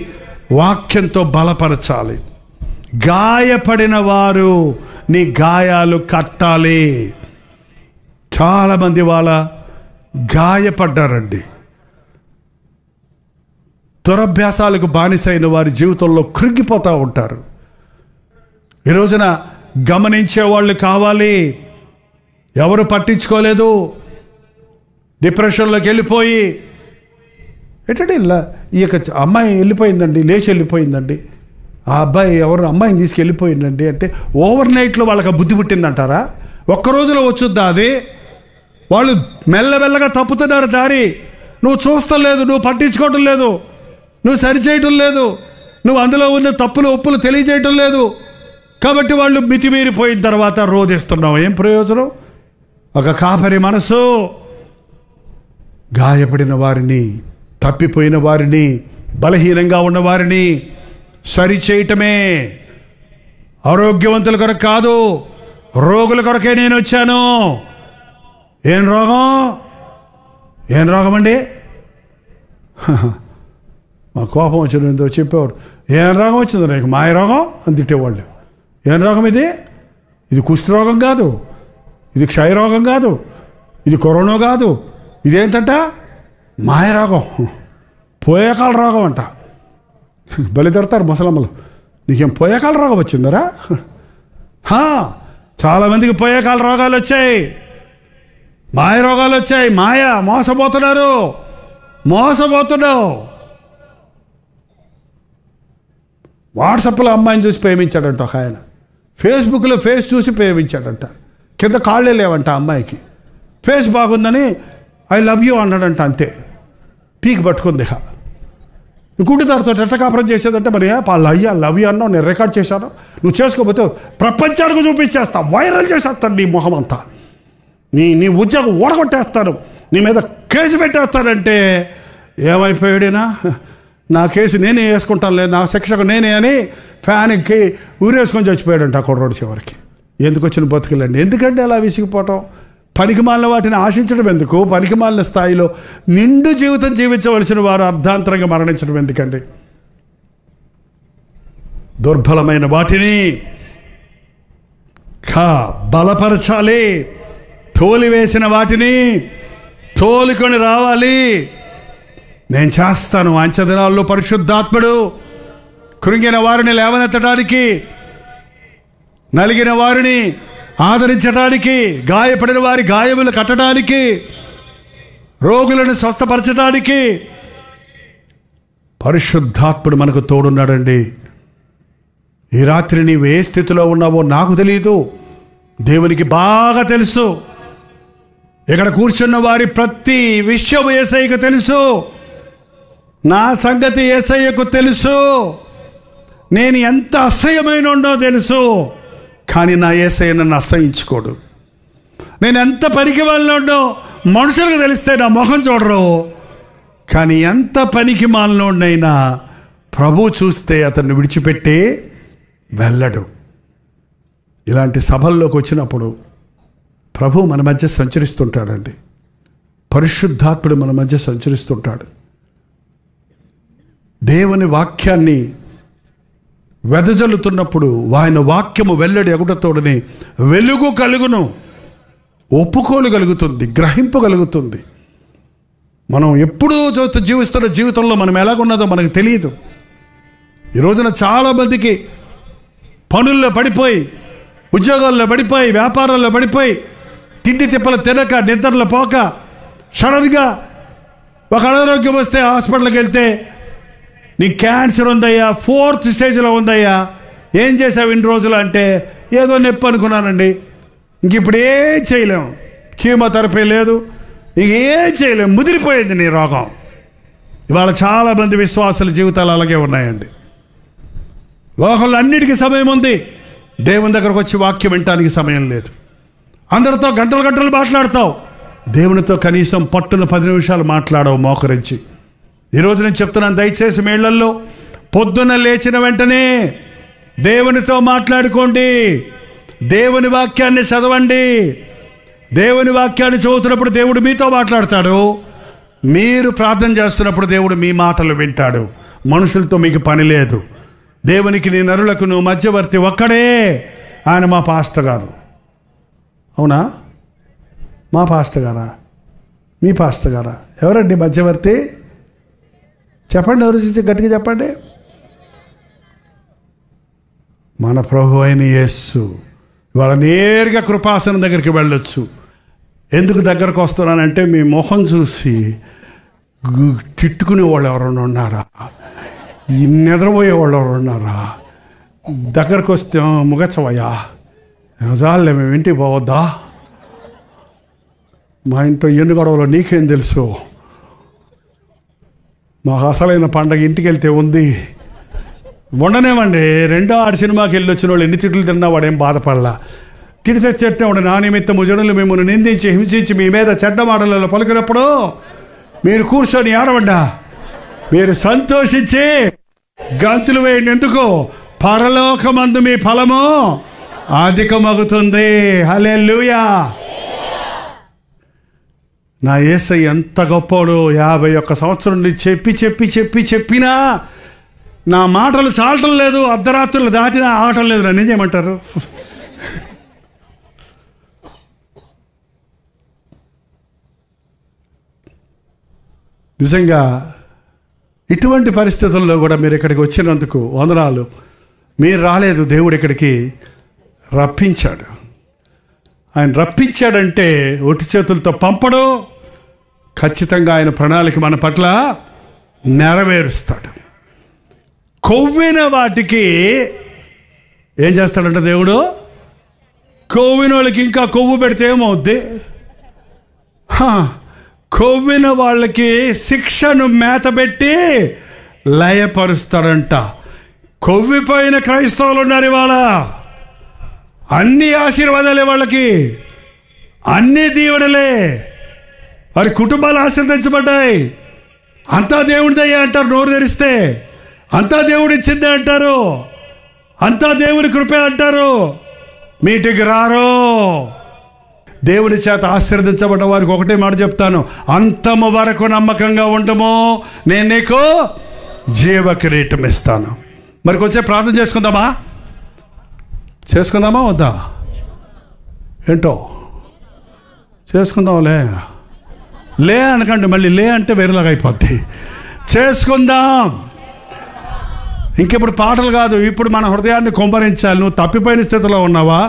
వాక్యంతో బలపరచాలి. గాయపడిన వారు నీ గాయాలు కట్టాలి. చాలామంది వాళ్ళ గాయపడ్డారండి. దురభ్యాసాలకు బానిసైన వారి జీవితంలో కృంగిపోతూ ఉంటారు. ఈ రోజున గమనించే వాళ్ళు కావాలి. ఎవరు పట్టించుకోలేదు, డిప్రెషన్లోకి వెళ్ళిపోయి ఏంటంటే ఈ యొక్క అమ్మాయి వెళ్ళిపోయిందండి, లేచి వెళ్ళిపోయిందండి, ఆ అబ్బాయి ఎవరు అమ్మాయిని తీసుకెళ్ళిపోయిందండి అంటే ఓవర్ నైట్లో వాళ్ళకి బుద్ధి పుట్టిందంటారా? ఒక్కరోజులో వచ్చుద్దా అది? వాళ్ళు మెల్లమెల్లగా తప్పుతున్నారు దారి. నువ్వు చూస్తడం లేదు, నువ్వు పట్టించుకోవటం లేదు, నువ్వు సరిచేయటం లేదు, నువ్వు అందులో ఉన్న తప్పులు ఒప్పులు తెలియజేయటం లేదు. కాబట్టి వాళ్ళు మితిమీరిపోయిన తర్వాత రోధిస్తున్నావు. ఏం ప్రయోజనం? ఒక కాపరి మనసు గాయపడిన వారిని, తప్పిపోయిన వారిని, బలహీనంగా ఉన్న వారిని సరిచేయటమే. ఆరోగ్యవంతుల కొరకు కాదు, రోగుల కొరకే నేను వచ్చాను. ఏం రోగం అండి? మా కోపం వచ్చిందో చెప్పేవాడు. ఏం రోగం వచ్చిందో నీకు? మాయ రోగం అని తిట్టేవాళ్ళు. ఏం రోగం ఇది? ఇది కుష్ఠరోగం కాదు, ఇది క్షయరోగం కాదు, ఇది కరోనా కాదు, ఇదేంటంట మాయ రోగం, పోయేకాల రోగం అంట. బలి తిడతారు ముసలమ్మలు. నీకేం పోయేకాల రోగం వచ్చిందరా? చాలామందికి పోయే కాల రోగాలు వచ్చాయి, మాయ రోగాలు వచ్చాయి. మోసపోతున్నావు. వాట్సాప్లో అమ్మాయిని చూసి ప్రేమించాడంట ఒక ఆయన, ఫేస్బుక్లో ఫేస్ చూసి ప్రేమించాడంట. కింద కాళ్ళే లేవంట అమ్మాయికి. ఫేస్ బాగుందని ఐ లవ్ యూ అన్నాడంట, అంతే. పీక్ పట్టుకుంది. గుడ్డిదారితో ఎట్ట కాపురం చేసేదంటే, మరి అయ్యా లవ్ యూ అన్నావు, నేను రికార్డ్ చేశాను, నువ్వు చేసుకోకపోతే ప్రపంచానికి చూపించేస్తా, వైరల్ చేసేస్తాను నీ మొహం అంతా, నీ ఉద్యోగం ఓడగొట్టేస్తాను, నీ మీద కేసు పెట్టేస్తానంటే ఏమైపోయాడేనా, నా కేసు నేనే వేసుకుంటానులే, నా శిక్షకు నేనే అని ఫ్యాన్కి ఊరేసుకొని చచ్చిపోయాడంట ఆ కుర్రోడు చివరికి. ఎందుకు వచ్చిన బతుకులండి? ఎందుకంటే అలా విసిగిపోవటం, పనికిమాలిన వాటిని ఆశించడం ఎందుకు? పనికిమాలిన స్థాయిలో నిండు జీవితం జీవించవలసిన వారు అర్ధాంతరంగా మరణించడం ఎందుకండి? దుర్బలమైన వాటిని బలపరచాలి, తోలివేసిన వాటిని తోలుకొని రావాలి. నేను చేస్తాను. అంచెదినాల్లో పరిశుద్ధాత్ముడు కృంగిన వారిని లేవనెత్తడానికి, నలిగిన వారిని ఆదరించడానికి, గాయపడిన వారి గాయములు కట్టడానికి, రోగులను స్వస్థపరచడానికి పరిశుద్ధాత్ముడు మనకు తోడున్నాడండి. ఈ రాత్రి నీవు ఏ స్థితిలో ఉన్నావో నాకు తెలియదు, దేవునికి బాగా తెలుసు. ఇక్కడ కూర్చున్న వారి ప్రతి విషయం యేసయ్యకు తెలుసు. నా సంగతి యేసయ్యకు తెలుసు. నేను ఎంత అసహ్యమైన ఉండో తెలుసు. కానీ నా యేసయ్య నన్ను అసహించుకోడు. నేను ఎంత పనికి మాలినోడో మనుషులకు తెలిస్తే నా మొహం చూడరు. కానీ ఎంత పనికి మాలినోడైనా ప్రభు చూస్తే అతన్ని విడిచిపెట్టి వెళ్ళడు. ఇలాంటి సభల్లోకి వచ్చినప్పుడు ప్రభు మన మధ్య సంచరిస్తుంటాడండి. పరిశుద్ధాత్ముడు మన మధ్య సంచరిస్తుంటాడు. దేవుని వాక్యాన్ని వెదజల్లుతున్నప్పుడు ఆయన వాక్యము వెల్లడి ఎగుటతోడని వెలుగు కలుగును, ఒప్పుకోలు కలుగుతుంది, గ్రహింపు కలుగుతుంది. మనం ఎప్పుడూ జీవిస్తున్న జీవితంలో మనం ఎలాగున్నదో మనకు తెలియదు. ఈ రోజున చాలామందికి పనుల్లో పడిపోయి, ఉద్యోగాల్లో పడిపోయి, వ్యాపారాల్లో పడిపోయి, తిండి తిప్పలు తినక, నిద్రలో పోక, సడన్గా ఒక అనారోగ్యం వస్తే హాస్పిటల్కి వెళ్తే నీకు క్యాన్సర్ ఉందయ్యా, 4th స్టేజ్లో ఉందయ్యా, ఏం చేసావు ఇన్ని రోజులు అంటే ఏదో నొప్పి అనుకున్నానండి, ఇంక ఇప్పుడు ఏం చేయలేము, కీమోథెరపీ లేదు, ఇంక ఏం చేయలేము, ముదిరిపోయింది నీ రోగం. ఇవాళ చాలామంది విశ్వాసుల జీవితాలు అలాగే ఉన్నాయండి. లోకంలో అన్నిటికీ సమయం ఉంది, దేవుని దగ్గరకు వచ్చి వాక్యం వినటానికి సమయం లేదు. అందరితో గంటలు గంటలు మాట్లాడతావు, దేవునితో కనీసం పట్టున 10 నిమిషాలు మాట్లాడవు మోకరించి. ఈరోజు నేను చెప్తున్నాను, దయచేసి మీ ఇళ్లల్లో పొద్దున్న లేచిన వెంటనే దేవునితో మాట్లాడుకోండి, దేవుని వాక్యాన్ని చదవండి. దేవుని వాక్యాన్ని చదువుతున్నప్పుడు దేవుడు మీతో మాట్లాడతాడు, మీరు ప్రార్థన చేస్తున్నప్పుడు దేవుడు మీ మాటలు వింటాడు. మనుషులతో మీకు పని లేదు. దేవునికి నీ నరులకు నువ్వు మధ్యవర్తి ఒక్కడే, ఆయన మా పాస్టర్ గారు. అవునా? మా పాస్టర్ గారా? మీ పాస్టర్ గారా? ఎవరండి మధ్యవర్తి? చెప్పండి, ఎవరు గట్టిగా చెప్పండి. మన ప్రభు అయిన యేసు. ఇవాళ నేరుగా కృపాసనం దగ్గరికి వెళ్ళొచ్చు. ఎందుకు దగ్గరకు వస్తున్నానంటే మీ మొహం చూసి తిట్టుకునే వాళ్ళు ఎవరన్నా ఉన్నారా, నిద్రపోయే వాళ్ళు ఎవరు ఉన్నారా? దగ్గరకు వస్తే ముగచ్చవయ్యా, చాలే మేము ఇంటికి పోవద్దా, మా ఇంట్లో ఎన్ని గొడవలో నీకేం తెలుసు, మాకు అసలైన పండగ ఇంటికి వెళ్తే ఉంది, ఉండనేమండి. 2వ ఆడి సినిమాకి వెళ్ళి వచ్చిన వాళ్ళు ఎన్ని తిట్లు తిన్నా వాడేం బాధపడలా. తిడితే చెట్టినవాడు నా నిమిత్తము జనులు మిమ్మల్ని నిందించి హింసించి మీ మీద చెడ్డ మాటలలో పలుకున్నప్పుడు మీరు కూర్చొని ఏడవండా, మీరు సంతోషించి గంతులు వేయండి. ఎందుకు? పరలోకమందు మీ ఫలము అధికమగుతుంది. హల్లెలూయా. నా యేసయ్య ఎంత గొప్పోడు. 51 సంవత్సరం నుండి చెప్పినా నా మాటలు చాలటం లేదు, అర్ధరాత్రులు దాటినా ఆగటం లేదు. నన్ను ఏం చేయమంటారు? నిజంగా ఇటువంటి పరిస్థితుల్లో కూడా మీరు ఇక్కడికి వచ్చినందుకు వందనాలు. మీరు రాలేదు, దేవుడు ఇక్కడికి రప్పించాడు. ఆయన రప్పించాడంటే ఒట్టి చేతులతో పంపడు, ఖచ్చితంగా ఆయన ప్రణాళిక మన పట్ల నెరవేరుస్తాడు. కొవ్విన వాటికి ఏం చేస్తాడంటే దేవుడు, కొవ్విన వాళ్ళకి ఇంకా కొవ్వు పెడితే ఏమవుద్ది? కొవ్విన వాళ్ళకి శిక్షను మేతబెట్టి లయపరుస్తాడంట. కొవ్విపోయిన క్రైస్తవులు ఉన్నారు ఇవాళ. అన్ని ఆశీర్వాదాలే వాళ్ళకి, అన్ని దీవెనలే, వారి కుటుంబాలు ఆశీర్వదించబడ్డాయి. అంతా దేవుడిదయ్యా అంటారు నోరు తెరిస్తే, అంతా దేవుడు ఇచ్చిందే అంటారు, అంతా దేవుని కృపే అంటారు. మీటికి రారు. దేవుని చేత ఆశీర్వదించబడ్డ వారికి ఒకటే మాట చెప్తాను, అంతము వరకు నమ్మకంగా ఉండము, నేను నీకు జీవ కిరీటం ఇస్తాను. మరి కొంచెం ప్రార్థన చేసుకుందామా వద్దా? ఏంటో చేసుకుందాంలే. లే అనకండి, మళ్ళీ లే అంటే వేరేలాగా అయిపోద్ది. చేసుకుందాం. ఇంకెప్పుడు పాటలు కాదు, ఇప్పుడు మన హృదయాన్ని కుమ్మరించాలి. నువ్వు తప్పిపోయిన స్థితిలో ఉన్నావా,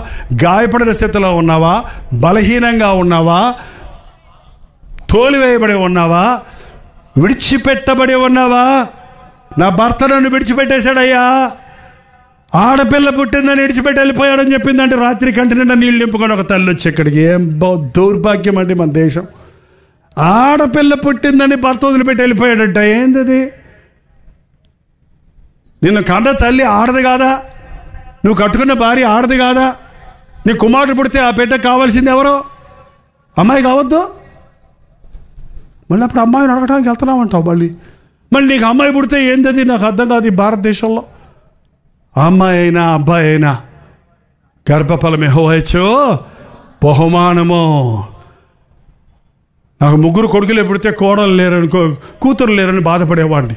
గాయపడిన స్థితిలో ఉన్నావా, బలహీనంగా ఉన్నావా, తోలివేయబడి ఉన్నావా, విడిచిపెట్టబడి ఉన్నావా? నా భర్త నన్ను విడిచిపెట్టేశాడయ్యా, ఆడపిల్ల పుట్టిందని విడిచిపెట్టి వెళ్ళిపోయాడని చెప్పిందంటే రాత్రి కంటి నిండా నీళ్ళు నింపుకొని ఒక తల్లి వచ్చి ఇక్కడికి. ఏం దౌర్భాగ్యం అండి మన దేశం. ఆడపిల్ల పుట్టిందని భర్త వదిలిపెట్టి వెళ్ళిపోయాడంట. ఏంది? నిన్ను కన్న తల్లి ఆడది కాదా? నువ్వు కట్టుకున్న భార్య ఆడది కాదా? నీ కుమారుడు పుడితే ఆ బిడ్డకు కావాల్సింది ఎవరో? అమ్మాయి కావద్దు? మళ్ళీ అప్పుడు అమ్మాయిని అడగడానికి వెళ్తున్నామంటావు. మళ్ళీ నీకు అమ్మాయి పుడితే ఏంటది? నాకు అర్థం కాదు. ఈ భారతదేశంలో అమ్మాయి అయినా అబ్బాయి అయినా గర్భఫలం యెహోవా ఇచ్చు బహుమానము. నాకు 3 కొడుకులు పుడితే కోడలు లేరని, కూతురు లేరని బాధపడేవాడిని.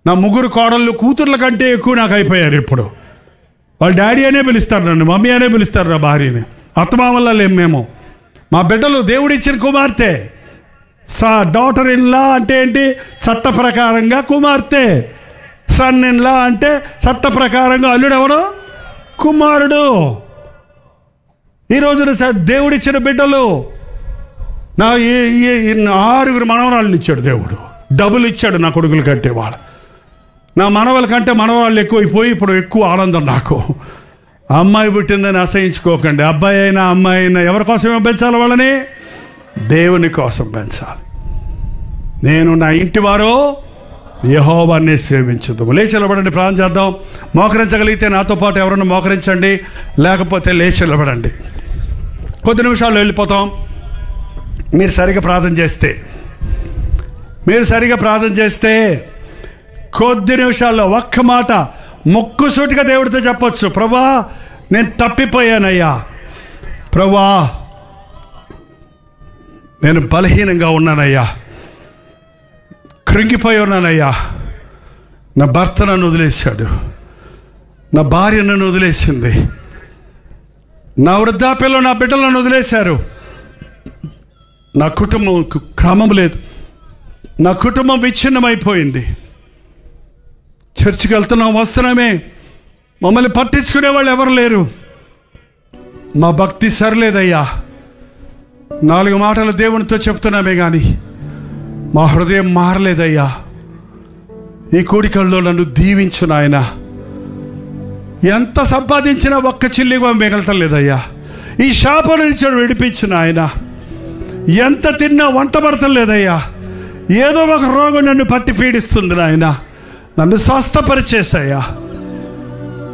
నా 3 కోడళ్ళు కూతుర్ల కంటే ఎక్కువ నాకు అయిపోయారు. ఇప్పుడు వాళ్ళు డాడీ అనే పిలుస్తారు నన్ను, మమ్మీ అనే పిలుస్తారు నా భార్యని. అత్తమామల్లా లేం మేము. మా బిడ్డలు దేవుడిచ్చిన కుమార్తె. డాటర్ ఇన్ లా అంటే ఏంటి? చట్ట ప్రకారంగా కుమార్తె. సన్ ఇన్ లా అంటే చట్ట ప్రకారంగా అల్లుడు ఎవడు? కుమారుడు. ఈ రోజున దేవుడిచ్చిన బిడ్డలు. నా 6 మనవరాళ్ళని ఇచ్చాడు దేవుడు. డబుల్ ఇచ్చాడు నా కొడుకుల కంటే. వాళ్ళు నా మనవల కంటే మనవరాళ్ళు ఎక్కువైపోయి ఇప్పుడు ఎక్కువ ఆనందం నాకు. అమ్మాయి పుట్టిందని అసహించుకోకండి. అబ్బాయి అయినా అమ్మాయి అయినా ఎవరి కోసమే పెంచాలి? వాళ్ళని దేవుని కోసం పెంచాలి. నేను నా ఇంటి వారు యెహోవానే సేవించుదాము. లేచి నిలబడండి, ప్రార్థన చేద్దాం. మోకరించగలిగితే నాతో పాటు ఎవరన్నా మోకరించండి, లేకపోతే లేచి నిలబడండి. కొద్ది నిమిషాలు వెళ్ళిపోతాం. మీరు సరిగా ప్రార్థన చేస్తే కొద్ది నిమిషాల్లో ఒక్క మాట ముక్కుసూటిగా దేవుడితో చెప్పొచ్చు. ప్రభా, నేను తప్పిపోయానయ్యా. ప్రభా, నేను బలహీనంగా ఉన్నానయ్యా, కృంగిపోయి ఉన్నానయ్యా. నా భర్త నన్ను వదిలేశాడు, నా భార్య నన్ను వదిలేసింది, నా వృద్ధాప్యంలో నా బిడ్డలు నన్ను వదిలేశారు, నా కుటుంబం క్రమం లేదు, నా కుటుంబం విచ్ఛిన్నమైపోయింది. చర్చికి వెళ్తున్నాం, వస్తున్నామే, మమ్మల్ని పట్టించుకునే వాళ్ళు ఎవరు లేరు. మా భక్తి సరిలేదయ్యా. 4 మాటలు దేవునితో చెప్తున్నామే కానీ మా హృదయం మారలేదయ్యా. ఈ కోడికల్లో నన్ను దీవించు నాయన. ఎంత సంపాదించినా ఒక్క చిల్లిగా మిగలటం లేదయ్యా. ఈ శాపం నుంచి విడిపించు నాయన. ఎంత తిన్నా వంట పడటం లేదయ్యా. ఏదో ఒక రోగం నన్ను పట్టి పీడిస్తుంది నాయన. నన్ను స్వస్థపరిచేసయ్యా.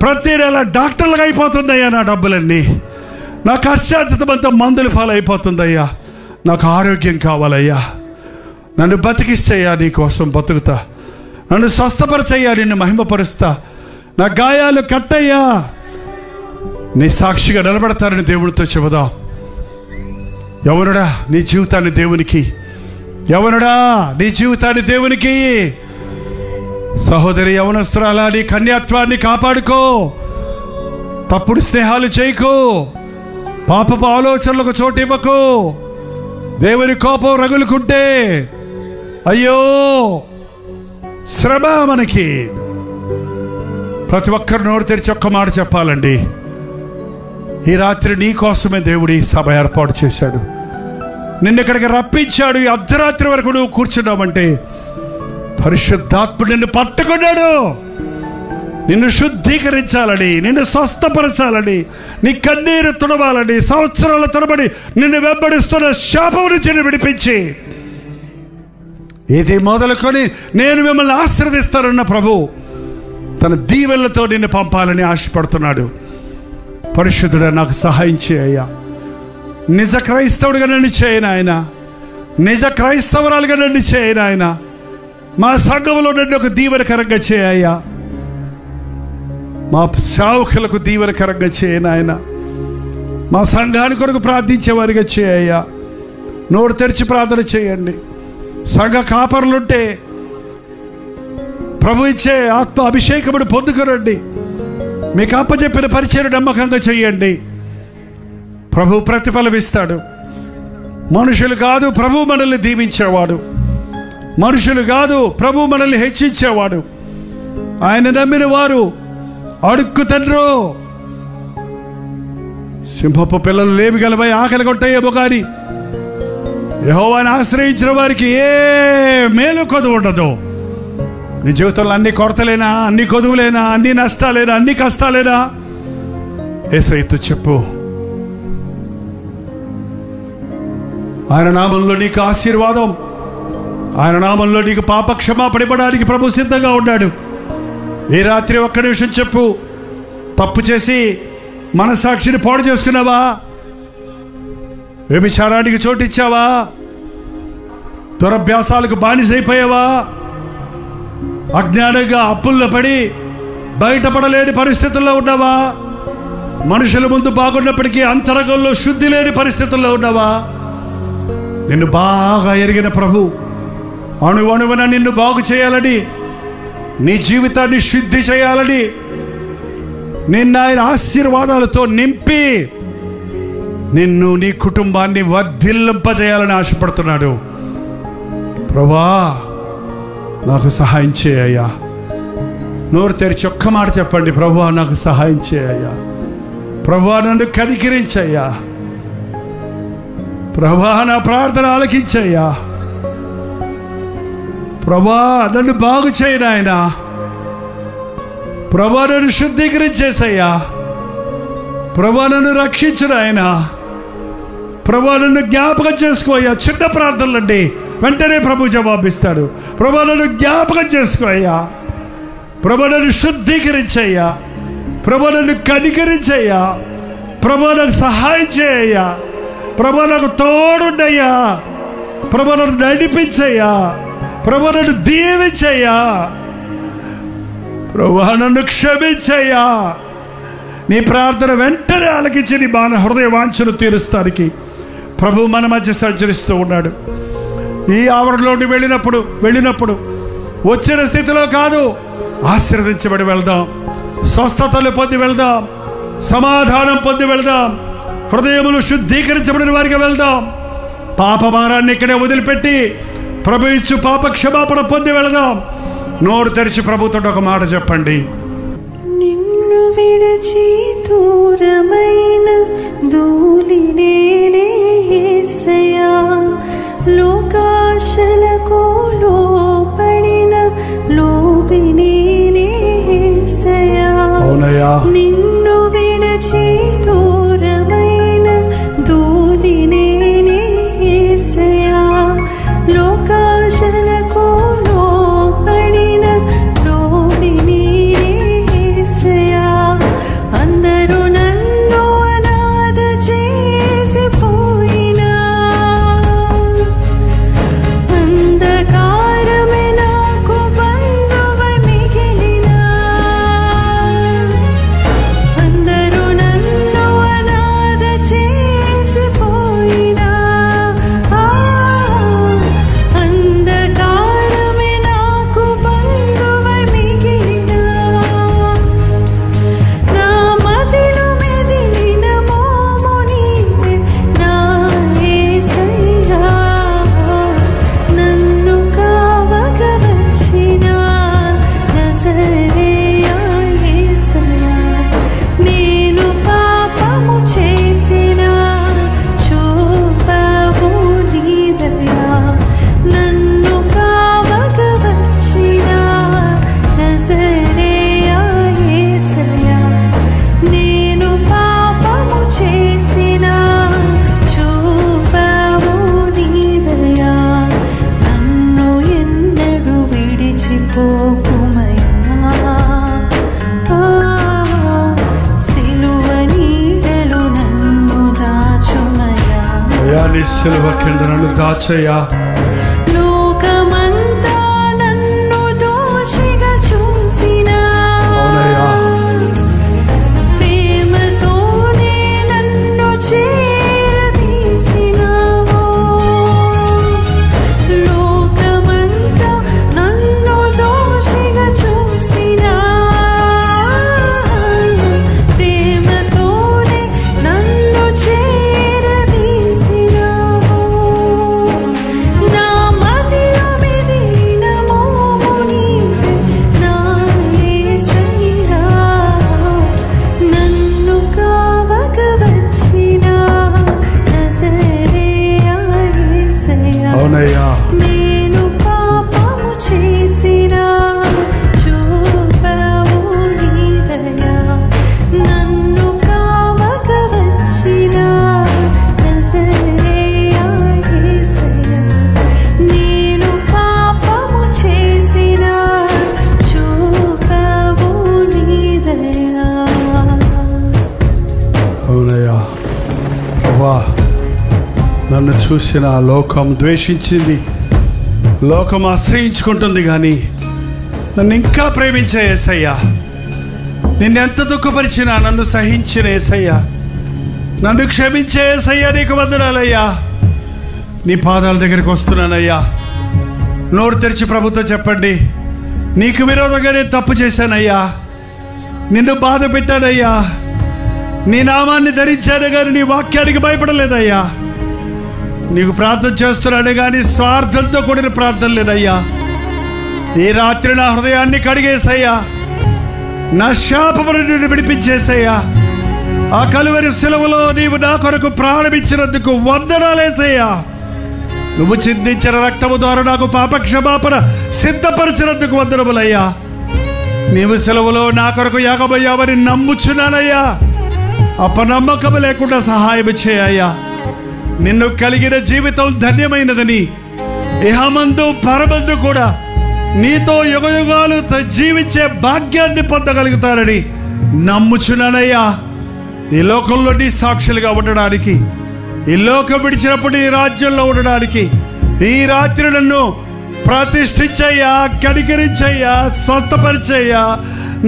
ప్రతి నెల డాక్టర్లుగా అయిపోతుందయ్యా నా డబ్బులన్నీ. నా ఖర్చాంతా మందుల పాలైపోతుందయ్యా. నాకు ఆరోగ్యం కావాలయ్యా. నన్ను బతికిస్తయ్యా, నీ కోసం బతుకుతా. నన్ను స్వస్థపరిచయ్యా, నిన్ను మహిమపరుస్తా. నా గాయాలు కట్టయ్యా. నీ సాక్షిగా నిలబడతారని దేవుడితో చెబుదాం. యవనుడా, నీ జీవితాన్ని దేవునికి, యవనుడా, నీ జీవితాన్ని దేవునికి. సహోదరి యవనస్తురాలా, నీ కన్యాత్వాన్ని కాపాడుకో. తప్పుడు స్నేహాలు చేయకు. పాపపు ఆలోచనలకు చోటు ఇవ్వకు. దేవుని కోపం రగులుకుంటే అయ్యో శ్రమ మనకి. ప్రతి ఒక్కరు నోరు తెరిచి ఒక్క మాట చెప్పాలండి. ఈ రాత్రి నీ కోసమే దేవుడు ఈ సభ ఏర్పాటు చేశాడు. నిన్ను ఇక్కడికి రప్పించాడు. ఈ అర్ధరాత్రి వరకు నువ్వు కూర్చున్నావంటే పరిశుద్ధాత్ముడు నిన్ను పట్టుకున్నాడు. నిన్ను శుద్ధీకరించాలని, నిన్ను స్వస్థపరచాలని, నీ కన్నీరు తుడవాలని, సంవత్సరాల తరబడి నిన్ను వెంబడిస్తున్న శాపం నుంచి విడిపించి ఇది మొదలుకొని నేను మిమ్మల్ని ఆశీర్వదిస్తానన్న ప్రభు తన దీవెనలతో నిన్ను పంపాలని ఆశపడుతున్నాడు. పరిశుద్ధుడా, నాకు సహాయం చేయ్యా. నిజ క్రైస్తవుడిగా నన్ను చేయను ఆయన. నిజ క్రైస్తవరాలుగా నన్ను చేయను ఆయన. మా సంఘంలో నన్ను ఒక దీవెనకరంగా చేయ్యా. మా సేవకులకు దీవెనకరంగా చేయను ఆయన. మా సంఘాని కొరకు ప్రార్థించేవారిగా చేయ్యా. నోరు తెరిచి ప్రార్థన చేయండి. సంఘ కాపరులుంటే ప్రభు ఇచ్చే ఆత్మ అభిషేకమును పొందుకురండి. మీకు అప్పచెప్పిన పరిచయం నమ్మకంగా చెయ్యండి. ప్రభు ప్రతిఫలం ఇస్తాడు. మనుషులు కాదు ప్రభు మనల్ని దీవించేవాడు. మనుషులు కాదు ప్రభు మనల్ని హెచ్చించేవాడు. ఆయన నమ్మిన వారు అడుక్కుతండ్రు. సింహపు పిల్లలు లేవిగలవై ఆకలి కొట్టయేమో కానీ యెహోవాను ఆశ్రయించిన వారికి ఏ మేలు కొదువు ఉండదు. నీ జీవితంలో అన్ని కొరతలేనా, అన్ని కొదువులేనా, అన్ని నష్టాలేనా, అన్ని కష్టాలేనా? యేసయ్యతో చెప్పు. ఆయన నామంలో నీకు ఆశీర్వాదం, ఆయన నామంలో నీకు పాప క్షమాపణ ఇవ్వడానికి ప్రభు సిద్ధంగా ఉన్నాడు. ఈ రాత్రి ఒక్క నిమిషం చెప్పు. తప్పు చేసి మనసాక్షిని పాడు చేసుకున్నావా? వ్యభిచారానికి చోటిచ్చావా? దురభ్యాసాలకు బానిసైపోయావా? అజ్ఞానంగా అప్పుల్లో పడి బయటపడలేని పరిస్థితుల్లో ఉన్నావా? మనుషుల ముందు బాగున్నప్పటికీ అంతరంగంలో శుద్ధి లేని పరిస్థితుల్లో ఉన్నావా? నిన్ను బాగా ఎరిగిన ప్రభు అణువణువున నిన్ను బాగు చేయాలని, నీ జీవితాన్ని శుద్ధి చేయాలని, నిన్న ఆయన ఆశీర్వాదాలతో నింపి నిన్ను, నీ కుటుంబాన్ని వర్ధిల్లింపజేయాలని ఆశపడుతున్నాడు. ప్రభువా, నాకు సహాయం చేయ్యా. నోరు తెరిచి ఒక్క మాట చెప్పండి. ప్రభువా, నాకు సహాయం చేయ్యా. ప్రభువా, నన్ను కనికరించయ్యా. ప్రభువా, నా ప్రార్థన ఆలకించయ్యా. ప్రభువా, నన్ను బాగు చేయను ఆయన. ప్రభువా, నన్ను శుద్ధీకరించేసయ్యా. ప్రభువా, నన్ను రక్షించును ఆయన. ప్రభువా, నన్ను జ్ఞాపకం చేసుకోయ్యా. చిన్న ప్రార్థనలండి, వెంటనే ప్రభు జవాబిస్తాడు. ప్రభువా, నన్ను జ్ఞాపకం చేసుకోయ్యా. ప్రభువా, నన్ను శుద్ధీకరించయ్యా. ప్రభువా, నన్ను కనికరించయ్యా. ప్రభువా, నాకు సహాయం చేయ్యా. ప్రభువా, నాకు తోడుండయ్యా. ప్రభువా, నన్ను నడిపించయ్యా. ప్రభువా, నన్ను దీవించయ్యా. ప్రభువా, నన్ను క్షమించయ్యా. నీ ప్రార్థన వెంటనే ఆలకించి నీ హృదయ వాంఛను తీరుస్తానికి ప్రభు మన మధ్య సంచరిస్తూ ఉన్నాడు. ఈ ఆవరణలోకి వెళ్ళినప్పుడు వచ్చిన స్థితిలో కాదు, ఆశీర్వదించబడి వెళ్దాం. స్వస్థతలు పొంది వెళ్దాం. సమాధానం పొంది వెళ్దాం. హృదయములు శుద్ధీకరించబడిన వారికి వెళ్దాం. పాప భారాన్ని ఇక్కడే వదిలిపెట్టి ప్రభు ఇచ్చు పాప క్షమాపణ పొంది వెళ్దాం. నోరు తెరిచి ప్రభుతో ఒక మాట చెప్పండి. నిన్ను విడిచి దూరమైన ధూళినే యేసయ్యా, లోకాశలకు లోపడిన లోబిని యేసయ్యా. నిన్ను విడిచి దూరమైన ధూళినే యేసయ్యా, లోకాశలకు లోపడిన లోబిని యేసయ్యా. అందరూ నన్ను అనాథ చేసిపోయినా, అంధకారమే నాకు బంధువై మిగిలినా. అందరూ నన్ను సిలువ కింద నన్ను దాచయ్యా. లోకమంతా నన్ను దోషిగా చూసినా అవునయ్యా. ప్రేమతోనే నన్ను చేరదీసినావు. లోకమంతా నన్ను దోషిగా చూసినా ప్రేమతోనే నన్ను చేరదీసినావు. నా మదిలో మెదిలిన మోము నీవే నా యేసయ్యా. నన్ను కావగ వచ్చిన నజరేయ యేసయ్యా. అవునయ్యా. నేను పాపము చేసిన చూపవు నీ దయా. నన్ను కావగ వచ్చిన నజరేయ యేసయ్యా. నేను పాపము చేసిన చూపవు నీ దయా. అవునయ్యా. అవ్వా, నన్ను చూసిన లోకం ద్వేషించింది, లోకం ఆశ్రయించుకుంటుంది, కానీ నన్ను ఇంకా ప్రేమించే యేసయ్యా. నిన్నెంత దుఃఖపరిచినా నన్ను సహించిన యేసయ్యా, నన్ను క్షమించే యేసయ్యా, నీకు వందనాలయ్యా. నీ పాదాల దగ్గరికి వస్తున్నానయ్యా. నోరు తెరిచి ప్రభుతో చెప్పండి, నీకు విరోధంగా నేను తప్పు చేశానయ్యా, నిన్ను బాధ పెట్టానయ్యా, నీ నామాన్ని ధరించాను కానీ నీ వాక్యానికి భయపడలేదయ్యా. నీకు ప్రార్థన చేస్తున్నాను కానీ స్వార్థంతో కూడిన ప్రార్థన లేదయ్యా. ఈ రాత్రి నా హృదయాన్ని కడిగేసయ్యా, నా శాపమును నిన్ను విడిపించేసయ్యా. ఆ కలువరి శిలువలో నీవు నా కొరకు ప్రాణమిచ్చినందుకు వందనాలేసయ్యా. నువ్వు చిందించిన రక్తము ద్వారా నాకు పాప క్షమాపణ సిద్ధపరిచినందుకు వందనములయ్యా. నీవు శిలువలో నా కొరకు యాగమయ్యావని నమ్ముచున్నానయ్యా. అపనమ్మకము లేకుండా సహాయం చేయ్యా. నిన్ను కలిగిన జీవితం ధన్యమైనదని, ఇహమందు పరమందు కూడా నీతో యుగయుగాలు జీవించే భాగ్యాన్ని పొందగలుగుతారని నమ్ముచున్నానయ్యా. ఈ లోకంలో నీ సాక్షులుగా ఉండడానికి, ఈ లోకం విడిచినప్పుడు ఈ రాజ్యంలో ఉండడానికి ఈ రాత్రి నన్ను ప్రతిష్ఠించయ్యా, కనికరించయ్యా, స్వస్థపరిచయ్యా,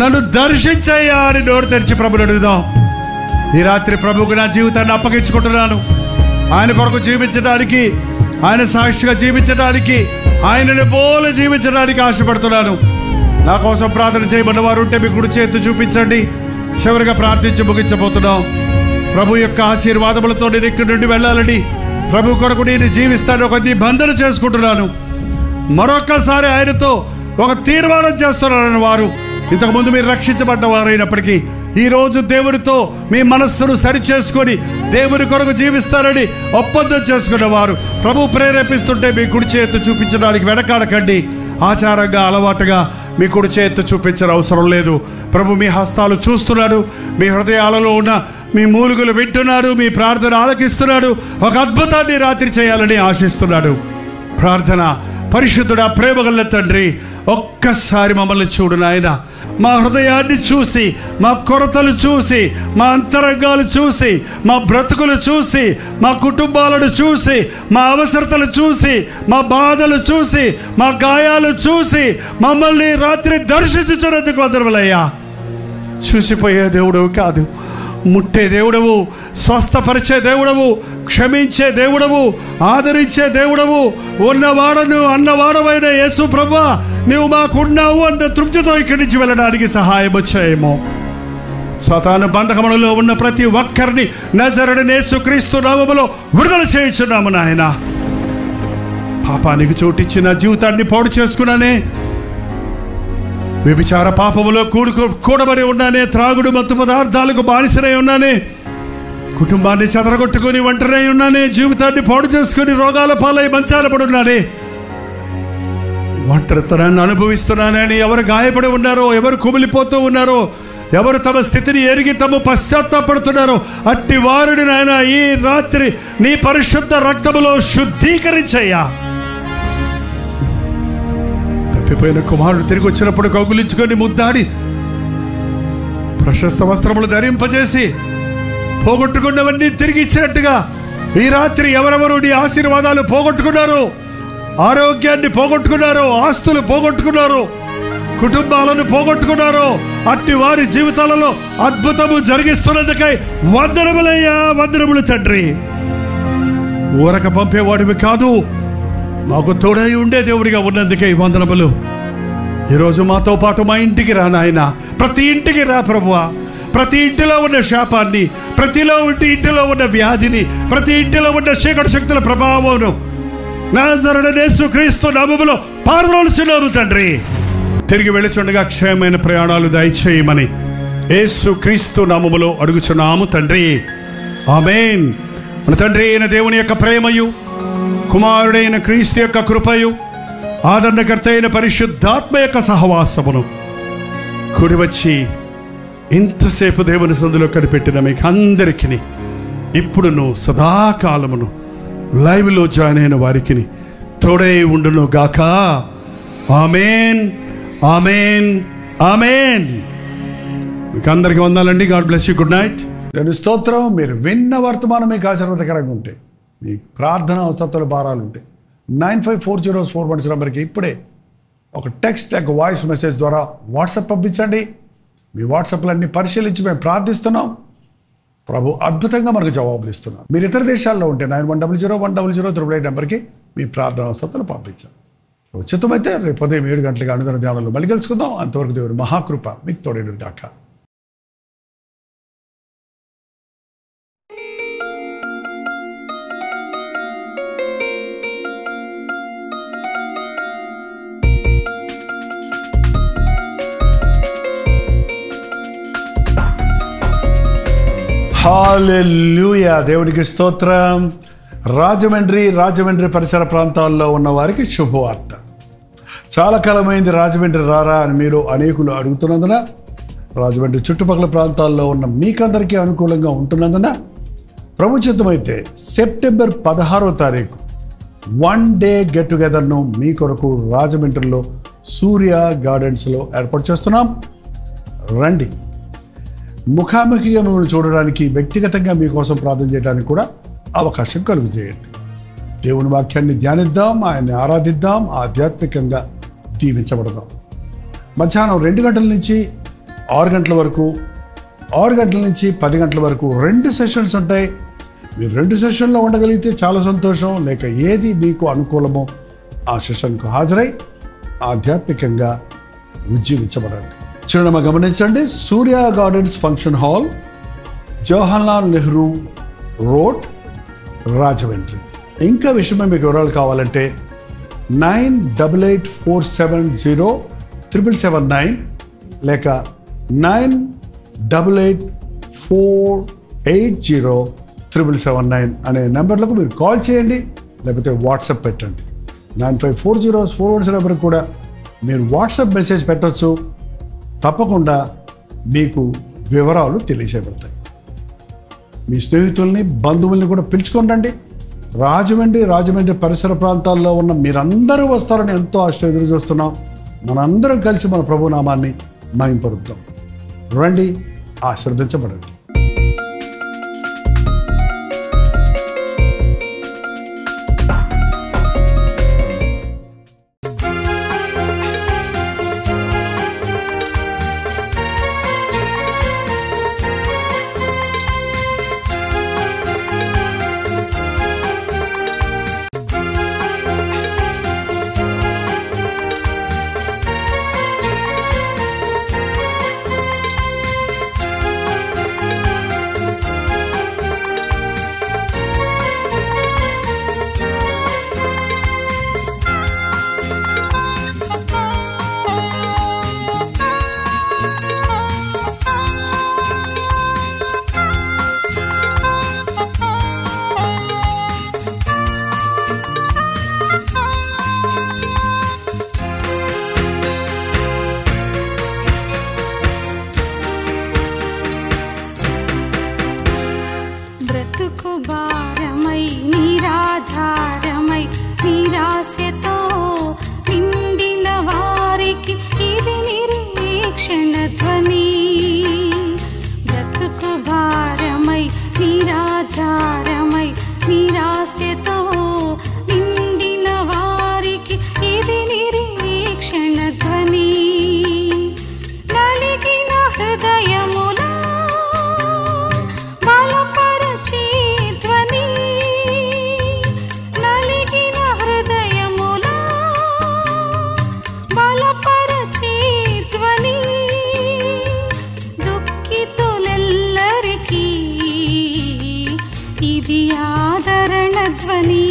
నన్ను దర్శించయ్యా అని నోరు తెరిచి ప్రభుని అడుగుదాం. ఈ రాత్రి ప్రభువుకు నా జీవితాన్ని అప్పగించుకుంటున్నాను. ఆయన కొరకు జీవించడానికి, ఆయన సాక్షిగా జీవించడానికి, ఆయనని పోలి జీవించడానికి ఆశపడుతున్నాను. నా కోసం ప్రార్థన చేయబడిన వారు ఉంటే మీ కుడి చేతి చూపించండి. చివరిగా ప్రార్థించి ముగించబోతున్నాం. ప్రభు యొక్క ఆశీర్వాదములతో నేను ఇక్కడి నుండి వెళ్ళాలని, ప్రభు కొరకు నేను జీవిస్తాను ఒక నిబంధన చేసుకుంటున్నాను. మరొక్కసారి ఆయనతో ఒక తీర్మానం చేస్తున్నారని వారు, ఇంతకుముందు మీరు రక్షించబడ్డ వారైనప్పటికీ ఈరోజు దేవుడితో మీ మనస్సును సరిచేసుకొని దేవుని కొరకు జీవిస్తారని ఒప్పందం చేసుకున్నవారు ప్రభు ప్రేరేపిస్తుంటే మీ కుడి చేతి చూపించడానికి వెనకాడకండి. ఆచారంగా, అలవాటుగా మీ కుడి చేతి చూపించిన అవసరం లేదు. ప్రభు మీ హస్తాలు చూస్తున్నాడు, మీ హృదయాలలో ఉన్న మీ మూలుగులు వింటున్నాడు, మీ ప్రార్థన ఆలకిస్తున్నాడు. ఒక అద్భుతాన్ని రాత్రి చేయాలని ఆశిస్తున్నాడు. ప్రార్థన. పరిశుద్ధుడా, ప్రేమగల తండ్రి, ఒక్కసారి మమ్మల్ని చూడు నాయన. మా హృదయాన్ని చూసి, మా కొరతలు చూసి, మా అంతరంగాలు చూసి, మా బ్రతుకులు చూసి, మా కుటుంబాలను చూసి, మా అవసరతలు చూసి, మా బాధలు చూసి, మా గాయాలు చూసి మమ్మల్ని రాత్రి దర్శించుచున్నందుకు వందనములయ్యా. చూసిపోయే దేవుడవు కాదు, ముట్టే దేవుడవు, స్వస్థపరిచే దేవుడవు, క్షమించే దేవుడవు, ఆదరించే దేవుడవు, ఉన్నవాడను అన్నవాడవైన యేసు ప్రభువా, నీవు మాకున్నావు అన్న తృప్తితో ఇక్కడి నుంచి వెళ్ళడానికి సహాయం వచ్చాయేమో. సాతాను బంధకములలో ఉన్న ప్రతి ఒక్కరిని నజరుడైన యేసుక్రీస్తు నామములో విడుదల చేయించున్నాము నాయన. పాపానికి చోటిచ్చిన జీవితాన్ని పాడు చేసుకున్నానే, వ్యభిచార పాపములో కూడబడి ఉన్నానే, త్రాగుడు మత్తు పదార్థాలకు బానిసనై ఉన్నానే, కుటుంబాన్ని చెదరగొట్టుకుని ఒంటరై ఉన్నానే, జీవితాన్ని పాడు చేసుకుని రోగాల పాలై మంచాల పడి ఉన్నానే, ఒంటరితనాన్ని అనుభవిస్తున్నానని ఎవరు గాయపడి ఉన్నారో, ఎవరు కుమిలిపోతూ ఉన్నారో, ఎవరు తమ స్థితిని ఎరిగి తమ పశ్చాత్తాపడుతున్నారో అట్టి వారిని నాయన ఈ రాత్రి నీ పరిశుద్ధ రక్తములో శుద్ధీకరించయ్యా. తప్పిపోయిన కుమారుడు తిరిగి వచ్చినప్పుడు కౌగులించుకొని ముద్దాడి ప్రశస్త వస్త్రములు ధరింపజేసి పోగొట్టుకున్నవన్నీ తిరిగి ఇచ్చినట్టుగా ఈ రాత్రి ఎవరెవరు నీ ఆశీర్వాదాలు పోగొట్టుకున్నారు, ఆరోగ్యాన్ని పోగొట్టుకున్నారు, ఆస్తులు పోగొట్టుకున్నారు, కుటుంబాలను పోగొట్టుకున్నారు, అట్టి వారి జీవితాలలో అద్భుతము జరిగిస్తున్నందుకై వందనములయ్యా, వందనములు తండ్రి. ఊరక పంపేవాడివి కాదు, మాకు తోడై ఉండే దేవుడిగా ఉన్నందుకే వందనములు. ఈరోజు మాతో పాటు మా ఇంటికి రా నాయనా, ప్రతి ఇంటికి రా ప్రభువా. ప్రతి ఇంటిలో ఉన్న శాపాన్ని, ఇంటిలో ఉన్న వ్యాధిని, ప్రతి ఇంటిలో ఉన్న చీకటి శక్తుల ప్రభావమును నజరేయుడైన యేసుక్రీస్తు నామములో పారదోలుచున్నాము తండ్రి. తిరిగి వెళ్ళుచుండగా క్షేమమైన ప్రయాణాలు దయచేయమని యేసుక్రీస్తు నామములో అడుగుచున్నాము తండ్రి. ఆమేన్. మన తండ్రి అయిన దేవుని యొక్క ప్రేమయు, కుమారుడైన క్రీస్తు యొక్క కృపయు, ఆదరణకర్త అయిన పరిశుద్ధాత్మ యొక్క సహవాసమును కూడి వచ్చి ఇంతసేపు దేవుని సందులో కనిపెట్టిన మీకు అందరికీ ఇప్పుడును సదాకాలమును లైవ్లో జాయిన్ అయిన వారికి తోడై ఉండును గాక. ఆమేన్, ఆమేన్, ఆమేన్. మీకు అందరికీ వందాలండి. God bless you. Good night. నేను స్తోత్రం. మీరు విన్న వర్తమానం మీకు ఆశీర్వాదకరంగా ఉంటే, మీ ప్రార్థన అవసరాలు భారాలు ఉంటే 954041 నెంబర్కి ఇప్పుడే ఒక టెక్స్ట్ లేక వాయిస్ మెసేజ్ ద్వారా వాట్సాప్ పంపించండి. మీ వాట్సాప్లన్నీ పరిశీలించి మేము ప్రార్థిస్తున్నాం. ప్రభు అద్భుతంగా మనకు జవాబులు ఇస్తున్నాం. మీరు ఇతర దేశాల్లో ఉంటే 91001008 నెంబర్కి మీ ప్రార్థన అవసరాలు పంపించాం. ఉచితమైతే రేపు ఉదయం 7 గంటలకు అనుదిన ధ్యానంలో మళ్ళీ కలుసుకుందాం. అంతవరకు దేవుని మహాకృప మీకు తోడేడు దాకా. హల్లెలూయా. దేవుడికి స్తోత్రం. రాజమండ్రి పరిసర ప్రాంతాల్లో ఉన్న వారికి శుభవార్త. చాలా కాలమైంది రాజమండ్రి రారా అని మీరు అనేకులు అడుగుతున్నందున, రాజమండ్రి చుట్టుపక్కల ప్రాంతాల్లో ఉన్న మీకందరికీ అనుకూలంగా ఉంటున్నందున ప్రభు చిత్తమైతే సెప్టెంబర్ 16వ తారీఖు 1 డే గెట్ టుగెదర్ను మీ కొరకు రాజమండ్రిలో సూర్య గార్డెన్స్లో ఏర్పాటు చేస్తున్నాం. రండి. ముఖాముఖిగా మిమ్మల్ని చూడడానికి, వ్యక్తిగతంగా మీకోసం ప్రార్థన చేయడానికి కూడా అవకాశం కలుగు చేయండి. దేవుని వాక్యాన్ని ధ్యానిద్దాం, ఆయన్ని ఆరాధిద్దాం, ఆధ్యాత్మికంగా దీవించబడదాం. మధ్యాహ్నం 2 గంటల నుంచి 6 గంటల వరకు, 6 గంటల నుంచి 10 గంటల వరకు 2 సెషన్స్ ఉంటాయి. మీరు 2 సెషన్లో ఉండగలిగితే చాలా సంతోషం. లేక ఏది మీకు అనుకూలమో ఆ సెషన్కు హాజరై ఆధ్యాత్మికంగా ఉజ్జీవించబడండి. చిరునామా గమనించండి. Surya gardens function hall, Jawaharlal Nehru road, Rajahmundry. ఇంకా విషయమే మీకు వివరాలు కావాలంటే 9884707779 లేక 9884807779 అనే నెంబర్లకు మీరు కాల్ చేయండి, లేకపోతే వాట్సాప్ పెట్టండి. 954041 నెంబర్కి కూడా మీరు వాట్సాప్ మెసేజ్ పెట్టవచ్చు. తప్పకుండా మీకు వివరాలు తెలియజేయబడతాయి. మీ స్నేహితుల్ని, బంధువుల్ని కూడా పిలుచుకోండి. రాజమండ్రి పరిసర ప్రాంతాల్లో ఉన్న మీరందరూ వస్తారని ఎంతో ఆశతో ఎదురు చూస్తున్నాం. మనందరం కలిసి మన ప్రభునామాన్ని మహింపరుద్దాం. రండి, ఆశీర్వదించబడండి. ఇది ఆదరణ ధ్వని